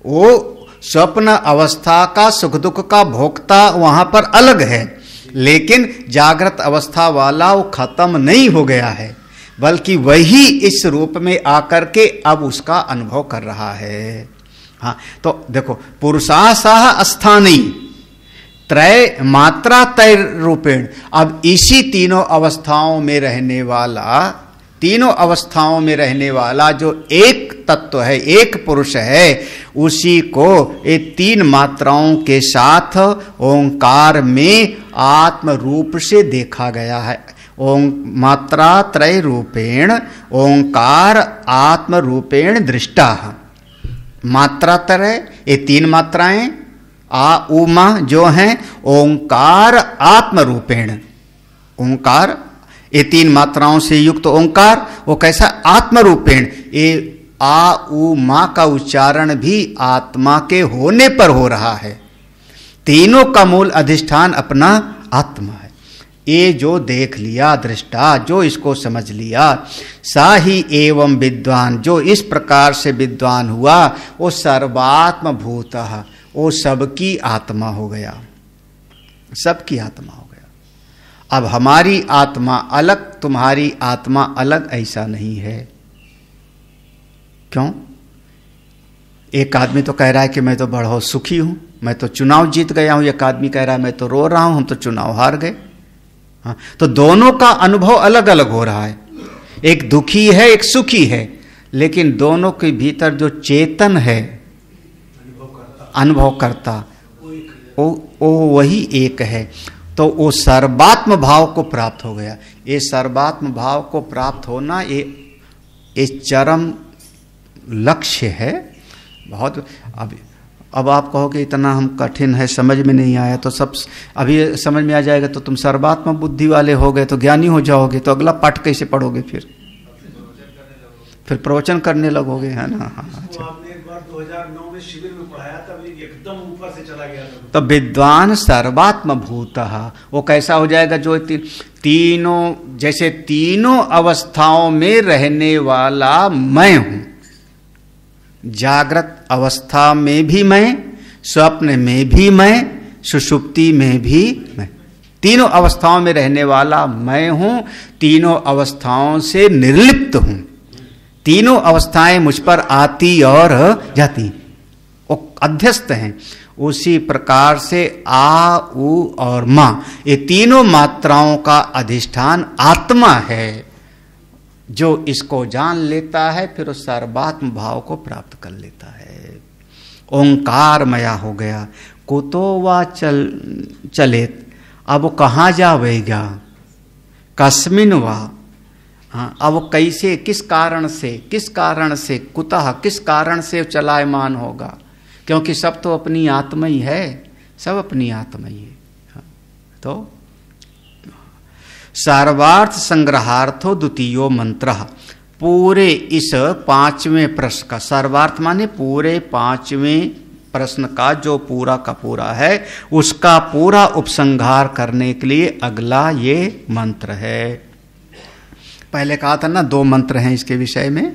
वो स्वप्न अवस्था का सुख दुख का भोक्ता वहां पर अलग है, लेकिन जागृत अवस्था वाला वो खत्म नहीं हो गया है, बल्कि वही इस रूप में आकर के अब उसका अनुभव कर रहा है। हाँ, तो देखो पुरुषासाह स्थानी त्रय मात्रा तय रूपेण, अब इसी तीनों अवस्थाओं में रहने वाला, तीनों अवस्थाओं में रहने वाला जो एक तत्व है, एक पुरुष है, उसी को ये तीन मात्राओं के साथ ओंकार में आत्म रूप से देखा गया है। ओं मात्रा त्रय रूपेण ओंकार आत्म रूपेण दृष्टा। मात्रा त्रय, ये तीन मात्राएं आ उमा जो हैं ओंकार आत्म रूपेण, ओंकार ये तीन मात्राओं से युक्त ओंकार, वो कैसा? आत्म रूपेण। ये आ उ मा का उच्चारण भी आत्मा के होने पर हो रहा है। तीनों का मूल अधिष्ठान अपना आत्मा है। ये जो देख लिया दृष्टा, जो इसको समझ लिया, सा ही एवं विद्वान, जो इस प्रकार से विद्वान हुआ, वो सर्वात्म भूतः, वो सबकी आत्मा हो गया, सबकी आत्मा हो गया। अब हमारी आत्मा अलग, तुम्हारी आत्मा अलग, ऐसा नहीं है। क्यों? एक आदमी तो कह रहा है कि मैं तो बड़ा सुखी हूं, मैं तो चुनाव जीत गया हूं, एक आदमी कह रहा है मैं तो रो रहा हूं, हम तो चुनाव हार गए। हाँ, तो दोनों का अनुभव अलग अलग हो रहा है, एक दुखी है एक सुखी है, लेकिन दोनों के भीतर जो चेतन है अनुभव करता, वो वही एक है। तो वो सर्वात्म भाव को प्राप्त हो गया। ये सर्वात्म भाव को प्राप्त होना ये चरम लक्ष्य है। बहुत अब आप कहोगे इतना हम कठिन है, समझ में नहीं आया, तो सब अभी समझ में आ जाएगा तो तुम सर्वात्म बुद्धि वाले हो गए, तो ज्ञानी हो जाओगे, तो अगला पाठ कैसे पढ़ोगे? फिर प्रवचन करने लगोगे, है ना? हाँ, अच्छा। आपने एक बार 2009 में शिविर में पढ़ाया था, एकदम ऊपर से चला गया था। तो विद्वान सर्वात्म भूतः, वो कैसा हो जाएगा? जो तीनों, जैसे तीनों अवस्थाओं में रहने वाला मैं हूं, जागृत अवस्था में भी मैं, स्वप्न में भी मैं, सुषुप्ति में भी मैं, तीनों अवस्थाओं में रहने वाला मैं हूं, तीनों अवस्थाओं से निर्लिप्त हूं, तीनों अवस्थाएं मुझ पर आती और जाती, वो अध्यस्त हैं। उसी प्रकार से आ उ और मा, ये तीनों मात्राओं का अधिष्ठान आत्मा है। जो इसको जान लेता है फिर उस सर्वात्म भाव को प्राप्त कर लेता है। ओंकार मया हो गया। कुतो वा चलेत, अब वो कहाँ जावेगा, कस्मिन वा, हाँ अब कैसे, किस कारण से कुतः, किस कारण से चलायमान होगा, क्योंकि सब तो अपनी आत्मा ही है, सब अपनी आत्मा ही है। हाँ, तो सर्वार्थ संग्रहार्थो द्वितीयो मंत्र, पूरे इस 5वें प्रश्न का, सर्वार्थ माने पूरे 5वें प्रश्न का जो पूरा का पूरा है उसका पूरा उपसंहार करने के लिए अगला ये मंत्र है। पहले कहा था ना 2 मंत्र हैं इसके विषय में,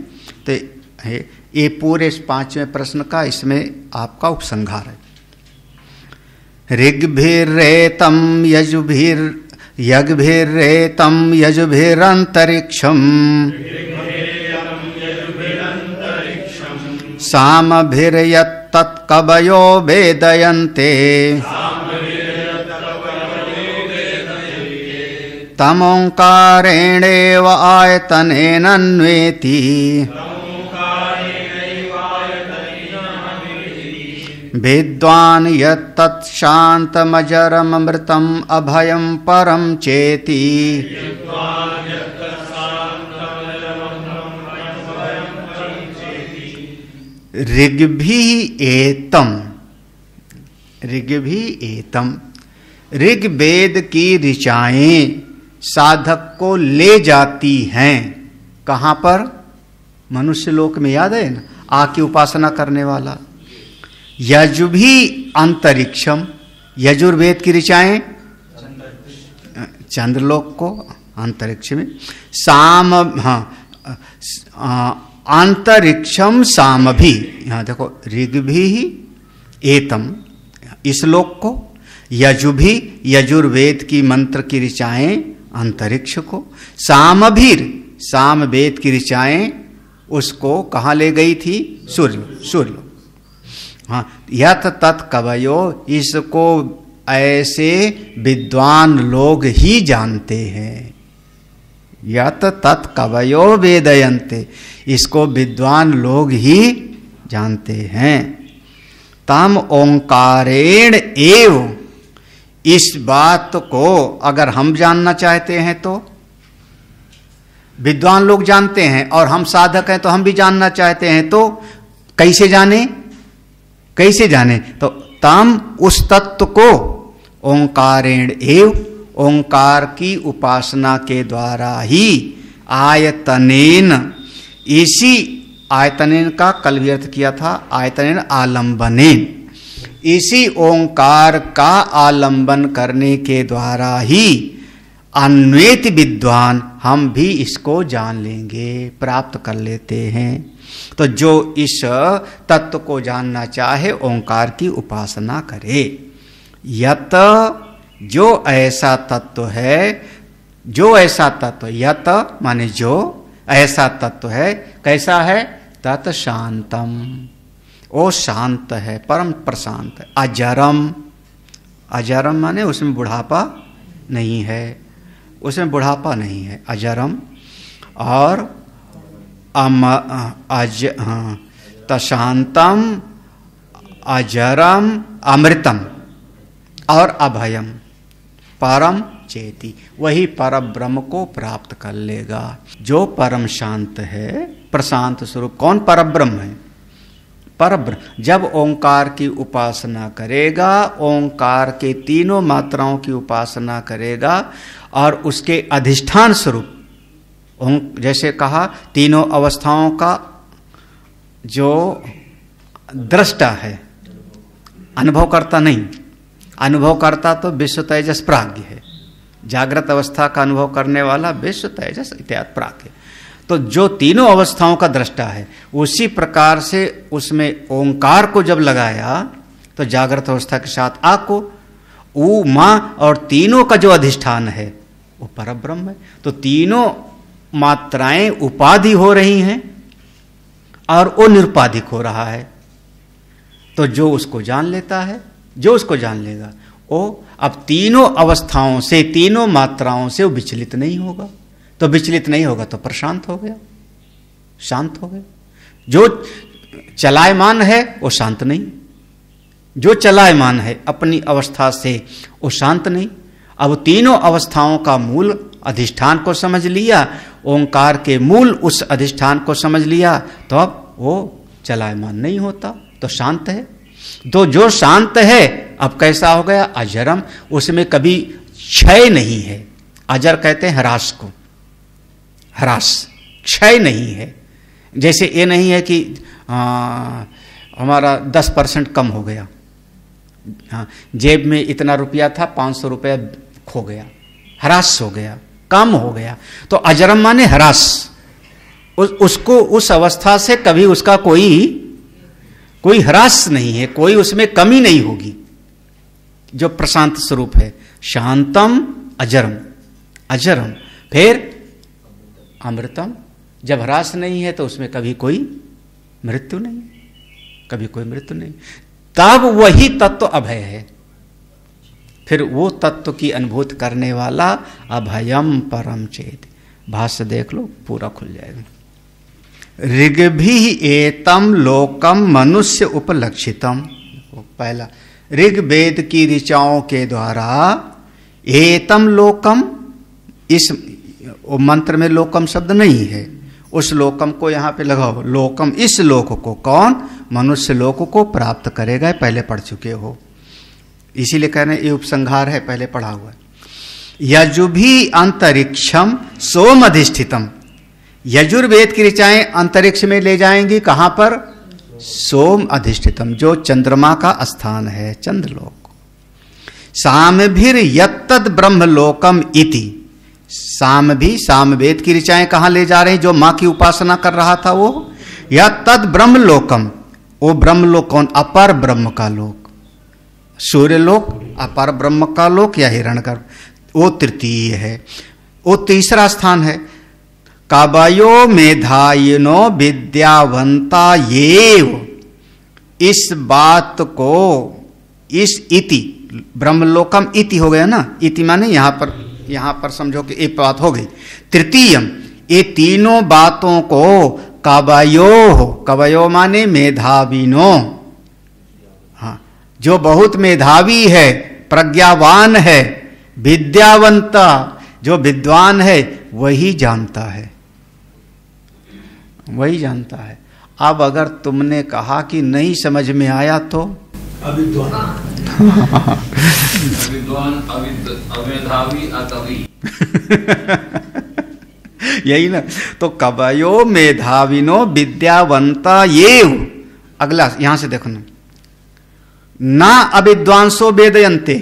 तो ये पूरे 5वें प्रश्न का इसमें आपका उपसंहार है। ऋग्भिर्रेतं यज्भिर्रेतं यजुभिरंतरिक्षम सामभिर्यत्तत्कवयो वेदयन्ते तमोंकारेणेव आयतनेनन्वेति विद्वान् यत्तत् शान्तमजरममृतम् अभयं परं चेति। ऋग्भिः ऋग्वेद की ऋचाएं साधक को ले जाती हैं। कहाँ पर? मनुष्य लोक में, याद है ना, आग की उपासना करने वाला। यजुभी अंतरिक्षम, यजुर्वेद की ऋचाएं चंद्रलोक को, अंतरिक्ष में। साम, अंतरिक्षम सामभी, यहाँ देखो, ऋग्भी एतम इस लोक को, यजुभी यजुर्वेद की मंत्र की ऋचाएं अंतरिक्ष को, सामभीर सामवेद की ऋचाएं उसको कहाँ ले गई थी? सूर्य। हाँ, यत तत् कवयो, इसको ऐसे विद्वान लोग ही जानते हैं। यत तत् कवयो वेदयन्ते, इसको विद्वान लोग ही जानते हैं। तम ओंकारेण एव, इस बात को अगर हम जानना चाहते हैं तो विद्वान लोग जानते हैं, और हम साधक हैं तो हम भी जानना चाहते हैं, तो कैसे जाने? तो तम उस तत्व को ओंकारेण एव, ओंकार की उपासना के द्वारा ही, आयतनेन, इसी आयतनेन का कल भी अर्थ किया था, आयतनेन आलंबनेन, इसी ओंकार का आलंबन करने के द्वारा ही अन्वेति विद्वान, हम भी इसको जान लेंगे, प्राप्त कर लेते हैं। तो जो इस तत्व को जानना चाहे ओंकार की उपासना करे। यत, जो ऐसा तत्व है, यत माने जो ऐसा तत्व है, कैसा है? तत् शांतम, वो शांत है, परम प्रशांत है। अजरम माने उसमें बुढ़ापा नहीं है, अजरम। और तशांतम अजरम अमृतम और अभयम परम चेति, वही परम ब्रह्म को प्राप्त कर लेगा जो परम शांत है, प्रशांत स्वरूप। कौन परम ब्रह्म है? परब्रह्म। जब ओंकार की उपासना करेगा, ओंकार के तीनों मात्राओं की उपासना करेगा और उसके अधिष्ठान स्वरूप, जैसे कहा तीनों अवस्थाओं का जो दृष्टा है, अनुभव करता नहीं, अनुभव करता तो विश्व तेजस प्राज्ञ है, जागृत अवस्था का अनुभव करने वाला विश्व तेजस इत्यादि प्राज्ञ। तो जो तीनों अवस्थाओं का दृष्टा है, उसी प्रकार से उसमें ओंकार को जब लगाया तो जागृत अवस्था के साथ आ को, ऊ मां और तीनों का जो अधिष्ठान है वो परब्रह्म है। तो तीनों मात्राएं उपाधि हो रही हैं और वो निरुपाधिक हो रहा है। तो जो उसको जान लेता है, जो उसको जान लेगा, वो अब तीनों अवस्थाओं से, तीनों मात्राओं से वो विचलित नहीं होगा। तो विचलित नहीं होगा तो प्रशांत हो गया, शांत हो गया। जो चलायमान है वो शांत नहीं, जो चलायमान है अपनी अवस्था से वो शांत नहीं। अब तीनों अवस्थाओं का मूल अधिष्ठान को समझ लिया, ओंकार के मूल उस अधिष्ठान को समझ लिया, तो अब वो चलायमान नहीं होता, तो शांत है। तो जो शांत है अब कैसा हो गया? अजरम, उसमें कभी क्षय नहीं है। अजर कहते हैं ह्रास को, ह्रास, क्षय नहीं है। जैसे ये नहीं है कि हमारा 10% कम हो गया, हाँ, जेब में इतना रुपया था 500 रुपया खो गया, ह्रास हो गया, कम हो गया। तो अजरम माने ह्रास, उसको उस अवस्था से कभी उसका कोई ह्रास नहीं है, कोई उसमें कमी नहीं होगी। जो प्रशांत स्वरूप है, शांतम अजरम, अजरम, फिर अमृतम। जब ह्रास नहीं है तो उसमें कभी कोई मृत्यु नहीं, कभी कोई मृत्यु नहीं, तब वही तत्व अभय है। फिर वो तत्व की अनुभूति करने वाला अभयम परम चेत। भाष्य देख लो, पूरा खुल जाएगा। ऋग्भि एतम लोकम मनुष्य उपलक्षितम, पहला ऋग्वेद की ऋचाओं के द्वारा एतम लोकम, इस मंत्र में लोकम शब्द नहीं है, उस लोकम को यहां पे लगाओ। लोकम, इस लोक को, कौन? मनुष्य लोक को प्राप्त करेगा, पहले पढ़ चुके हो, इसीलिए कह रहे हैं ये उपसंहार है, पहले पढ़ा हुआ है। यजुभी अंतरिक्षम सोम अधिष्ठितम, यजुर्वेद की ऋचाएं अंतरिक्ष में ले जाएंगी, कहां पर? सोम अधिष्ठितम, जो चंद्रमा का स्थान है, चंद्रलोक। सामभिर यत्तद ब्रह्मलोकम इति, साम भी, सामवेद की ऋचाएं कहां ले जा रही? जो मां की उपासना कर रहा था वो, या तद ब्रह्मलोकम, वो ब्रह्मलोक कौन? अपर ब्रह्म का लोक, सूर्यलोक, अपर ब्रह्म का लोक या हिरण्यगर्भ, वो तृतीय है। वो तीसरा स्थान है। कवयो मेधायिनो विद्यावंता येव, इस बात को, इस इति, ब्रह्मलोकम इति हो गया ना, इति माने यहां पर समझो कि एक बात हो गई। तृतीयम, ये तीनों बातों को कवयो, कवयो माने मेधाविनो, हाँ, जो बहुत मेधावी है, प्रज्ञावान है, विद्यावंता, जो विद्वान है, वही जानता है, वही जानता है। अब अगर तुमने कहा कि नहीं समझ में आया तो अविद्वान, अविद्वान, अमेधावी, अकवि, यही ना। तो कवयो मेधाविनो विद्यावंता येव, अगला यहां से देखो ना, ना अविद्वांसो वेदयन्ते,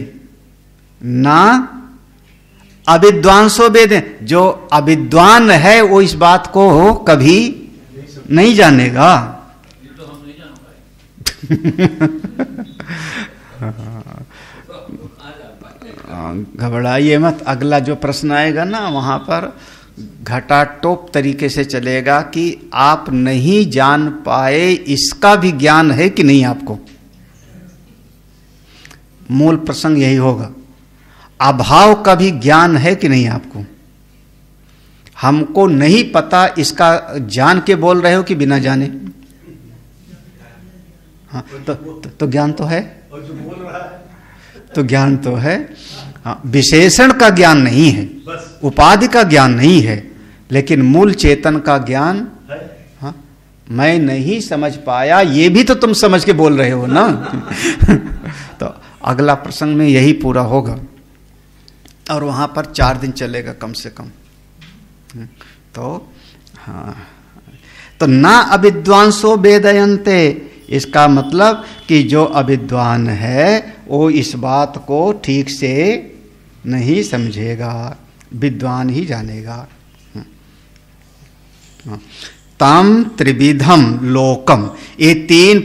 ना अविद्वांसो वेद, जो अविद्वान है वो इस बात को कभी नहीं जानेगा। ये तो हम नहीं जान पाए। घबराइए मत, अगला जो प्रश्न आएगा ना वहां पर घटाटोप तरीके से चलेगा कि आप नहीं जान पाए इसका भी ज्ञान है कि नहीं आपको। मूल प्रसंग यही होगा, अभाव का भी ज्ञान है कि नहीं आपको। हमको नहीं पता इसका जान के बोल रहे हो कि बिना जाने? हाँ, तो ज्ञान तो है, और जो बोल रहा है तो ज्ञान तो है। हाँ, विशेषण का ज्ञान नहीं है, उपाधि का ज्ञान नहीं है, लेकिन मूल चेतन का ज्ञान। हाँ, मैं नहीं समझ पाया, ये भी तो तुम समझ के बोल रहे हो ना। तो अगला प्रसंग में यही पूरा होगा, और वहां पर 4 दिन चलेगा कम से कम। तो हाँ, तो ना अविद्वांसो वेदयन्ते, इसका मतलब कि जो अविद्वान है वो इस बात को ठीक से नहीं समझेगा, विद्वान ही जानेगा। तम त्रिविधम लोकम, ये 3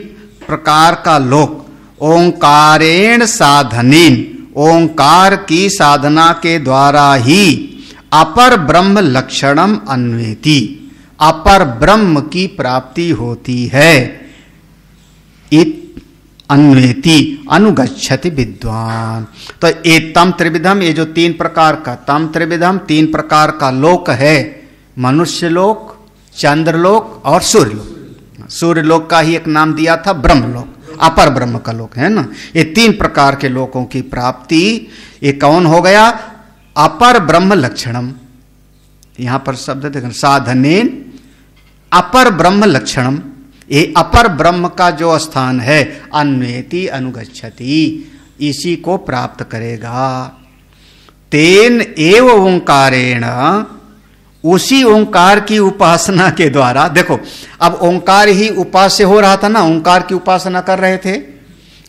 प्रकार का लोक, ओंकारेण साधनेन, ओंकार की साधना के द्वारा ही अपर ब्रह्म लक्षणम अन्वेति, अपर ब्रह्म की प्राप्ति होती है। अन्वेति अनुगच्छति विद्वान। तो ये तम त्रिविधम, ये जो तीन प्रकार का तम त्रिविधम, तीन प्रकार का लोक है, मनुष्य लोक, चंद्रलोक और सूर्यलोक। सूर्यलोक का ही एक नाम दिया था ब्रह्मलोक, अपर ब्रह्म का लोक है ना। ये तीन प्रकार के लोकों की प्राप्ति, ये कौन हो गया? अपर ब्रह्म लक्षणम। यहां पर शब्द देखना, साधनेन अपर ब्रह्म लक्षणम। ये अपर ब्रह्म का जो स्थान है, अन्वेति अनुगच्छति, इसी को प्राप्त करेगा। तेन एव ओंकारेण, उसी ओंकार की उपासना के द्वारा। देखो अब ओंकार ही उपास्य हो रहा था ना, ओंकार की उपासना कर रहे थे।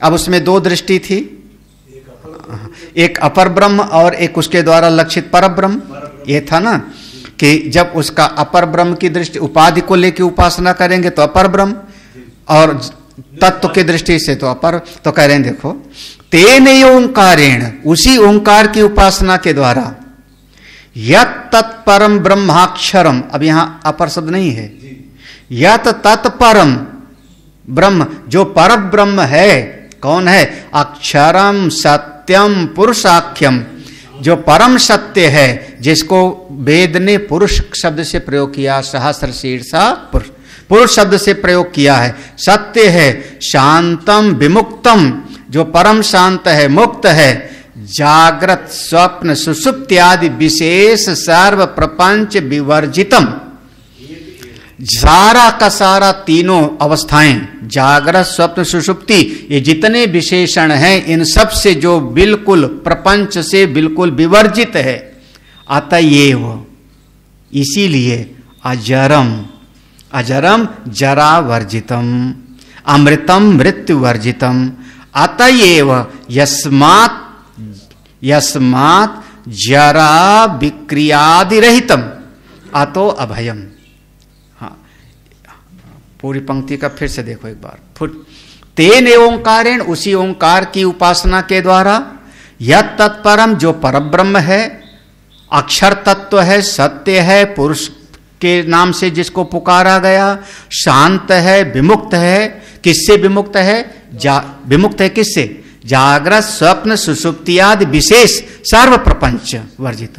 अब उसमें दो दृष्टि थी, एक अपर ब्रह्म और एक उसके द्वारा लक्षित पर ब्रह्म। ये था ना कि जब उसका अपर ब्रह्म की दृष्टि, उपाधि को लेकर उपासना करेंगे तो अपर ब्रह्म, और तत्व की दृष्टि से तो अपर। तो कह रहे हैं देखो, तेन ओंकारेण, उसी ओंकार की उपासना के द्वारा, यत तत्परम ब्रह्माक्षरम, अब यहां अपर शब्द नहीं है, यत तत्परम ब्रह्म, जो पर ब्रह्म है, कौन है? अक्षरम सत्यम पुरुषाख्यम, जो परम सत्य है, जिसको वेद ने पुरुष शब्द से प्रयोग किया, सहस्र शीर्षा पुरुष, पुरुष शब्द से प्रयोग किया है। सत्य है, शांतम विमुक्तम, जो परम शांत है, मुक्त है, जागृत स्वप्न सुषुप्त्यादि विशेष सर्व प्रपंच विवर्जितम, सारा का सारा तीनों अवस्थाएं, जागृत स्वप्न सुषुप्ति, ये जितने विशेषण हैं, इन सब से जो बिल्कुल प्रपंच से बिल्कुल विवर्जित है। अतएव, इसीलिए अजरम, अजरम जरा वर्जितम, अमृतम मृत्यु वर्जितम। अतएव यस्मात्, यस्मात् जरा विक्रियादि रहितम अतो अभयम। हाँ, पूरी पंक्ति का फिर से देखो एक बार। तेन ओंकारेण, उसी ओंकार की उपासना के द्वारा, यत तत्परम, जो परब्रह्म है, अक्षर तत्व है, सत्य है, पुरुष के नाम से जिसको पुकारा गया, शांत है, विमुक्त है। किससे विमुक्त है? विमुक्त है किससे? जागृत स्वप्न सुषुप्त्यादि विशेष सर्व प्रपंच वर्जित,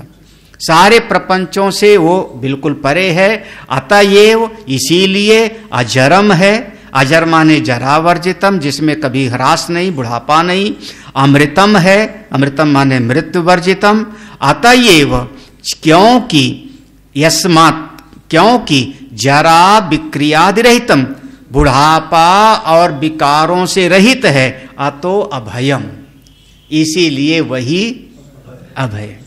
सारे प्रपंचों से वो बिल्कुल परे है। अतएव, इसीलिए अजरम है, अजर माने जरा वर्जितम, जिसमें कभी ह्रास नहीं, बुढ़ापा नहीं। अमृतम है, अमृतम माने मृत्यु वर्जितम। अतएव, क्योंकि, यस्मात्, क्योंकि जरा विक्रियादि रहितम, बुढ़ापा और विकारों से रहित है। अतो अभयम, इसीलिए वही अभय।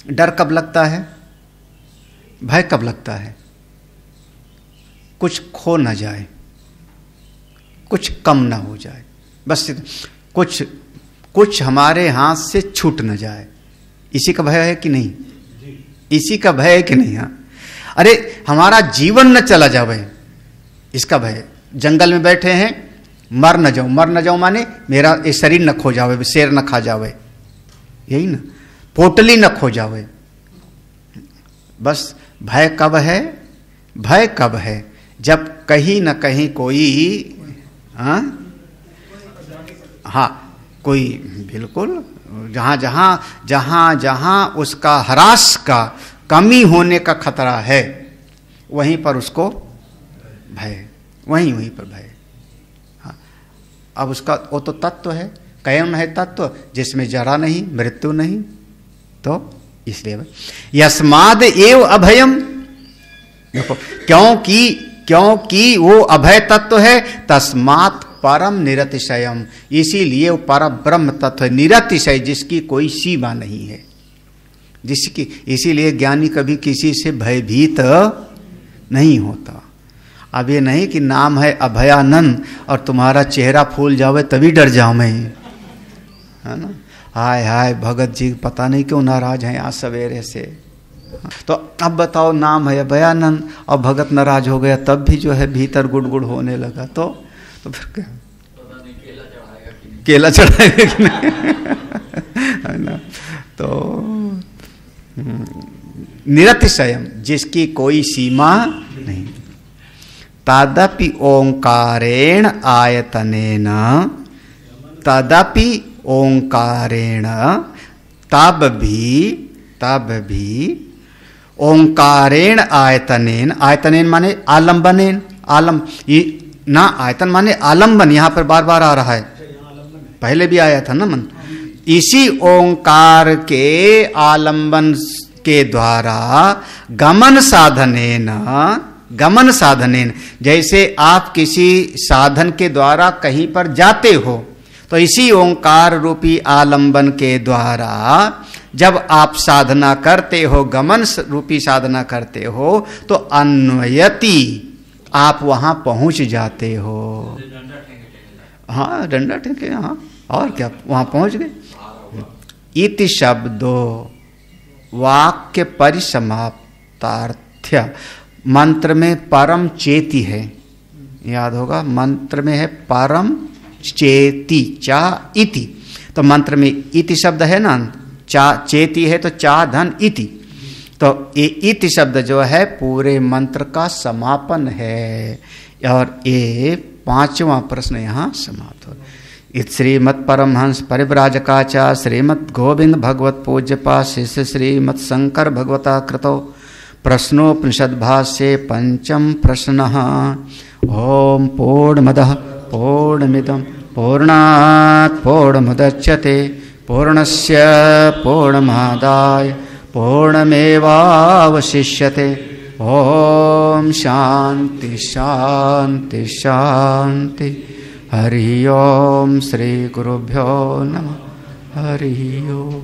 डर कब लगता है? भय कब लगता है? कुछ खो न जाए, कुछ कम ना हो जाए, बस कुछ हमारे हाथ से छूट न जाए, इसी का भय है कि नहीं? इसी का भय है कि नहीं? हाँ, अरे हमारा जीवन न चला जाए, इसका भय। जंगल में बैठे हैं, मर न जाऊं, मर न जाऊं माने मेरा ये शरीर न खो जावे, शेर न खा जावे, यही ना, पोटली न खो जावे। बस भय कब है? भय कब है? जब कहीं न कहीं कोई हाँ कोई बिल्कुल जहां उसका ह्रास का, कमी होने का खतरा है, वहीं पर उसको भय, वहीं पर भय। हाँ, अब उसका वो तो तत्व है, कयम है तत्व, जिसमें जरा नहीं, मृत्यु नहीं, तो इसलिए यस्माद एव अभयम। देखो, क्योंकि वो अभय तत्व है, तस्मात् परम निरतिशयम, इसीलिए वो परम ब्रह्म तत्व है, निरतिशय, जिसकी कोई सीमा नहीं है, जिसकी, इसीलिए ज्ञानी कभी किसी से भयभीत नहीं होता। अब ये नहीं कि नाम है अभयानंद और तुम्हारा चेहरा फूल जावे तभी डर जाऊं मैं, है ना। हाय हाय भगत जी पता नहीं क्यों नाराज हैं आज सवेरे से। तो अब बताओ, नाम है अभयानंद और भगत नाराज हो गया, तब भी जो है भीतर गुड़गुड़ होने लगा, तो फिर क्या? केला चढ़ाएगा कि नहीं? है ना। तो निरतिशयम, जिसकी कोई सीमा नहीं। तदपि ओंकारेण आयतनेन, तदपि ओंकारेण, तब भी ओंकारेण आयतनेन, आयतनेन माने आलंबनेन, ना आयतन माने आलंबन, यहां पर बार बार आ रहा है, पहले भी आया था ना मन। इसी ओंकार के आलंबन के द्वारा गमन साधनेन, जैसे आप किसी साधन के द्वारा कहीं पर जाते हो, तो इसी ओंकार रूपी आलंबन के द्वारा जब आप साधना करते हो, गमन रूपी साधना करते हो, तो अन्वयति, आप वहां पहुंच जाते हो। हाँ, डंडा टेके, हाँ, और क्या, वहां पहुंच गए। इति शब्दो वाक्य परिसमाप्तार्थ्य, मंत्र में परम चेति है, याद होगा, मंत्र में है परम चेति, चा इति, तो मंत्र में इति शब्द है ना, चा चेति है तो चा धन इति, तो ये इति शब्द जो है पूरे मंत्र का समापन है। और ये 5वां प्रश्न यहाँ समाप्त हो। इत श्रीमत् परमहंस परिव्राजकाचा श्रीमद् गोविंद भगवत पूज्यपा शिष्य श्रीमत् शंकर भगवता कृतो प्रश्नोपनिषद भाष्ये 5म प्रश्नः। ओम पूर्णमदः पूर्णमिदं पूर्णात् पूर्णमुदच्यते पूर्णस्य पूर्णमादाय पूर्णमेवावशिष्यते। ओम शांति शांति शांति। हरि ओम श्री गुरुभ्यो नमः। हरि ओम।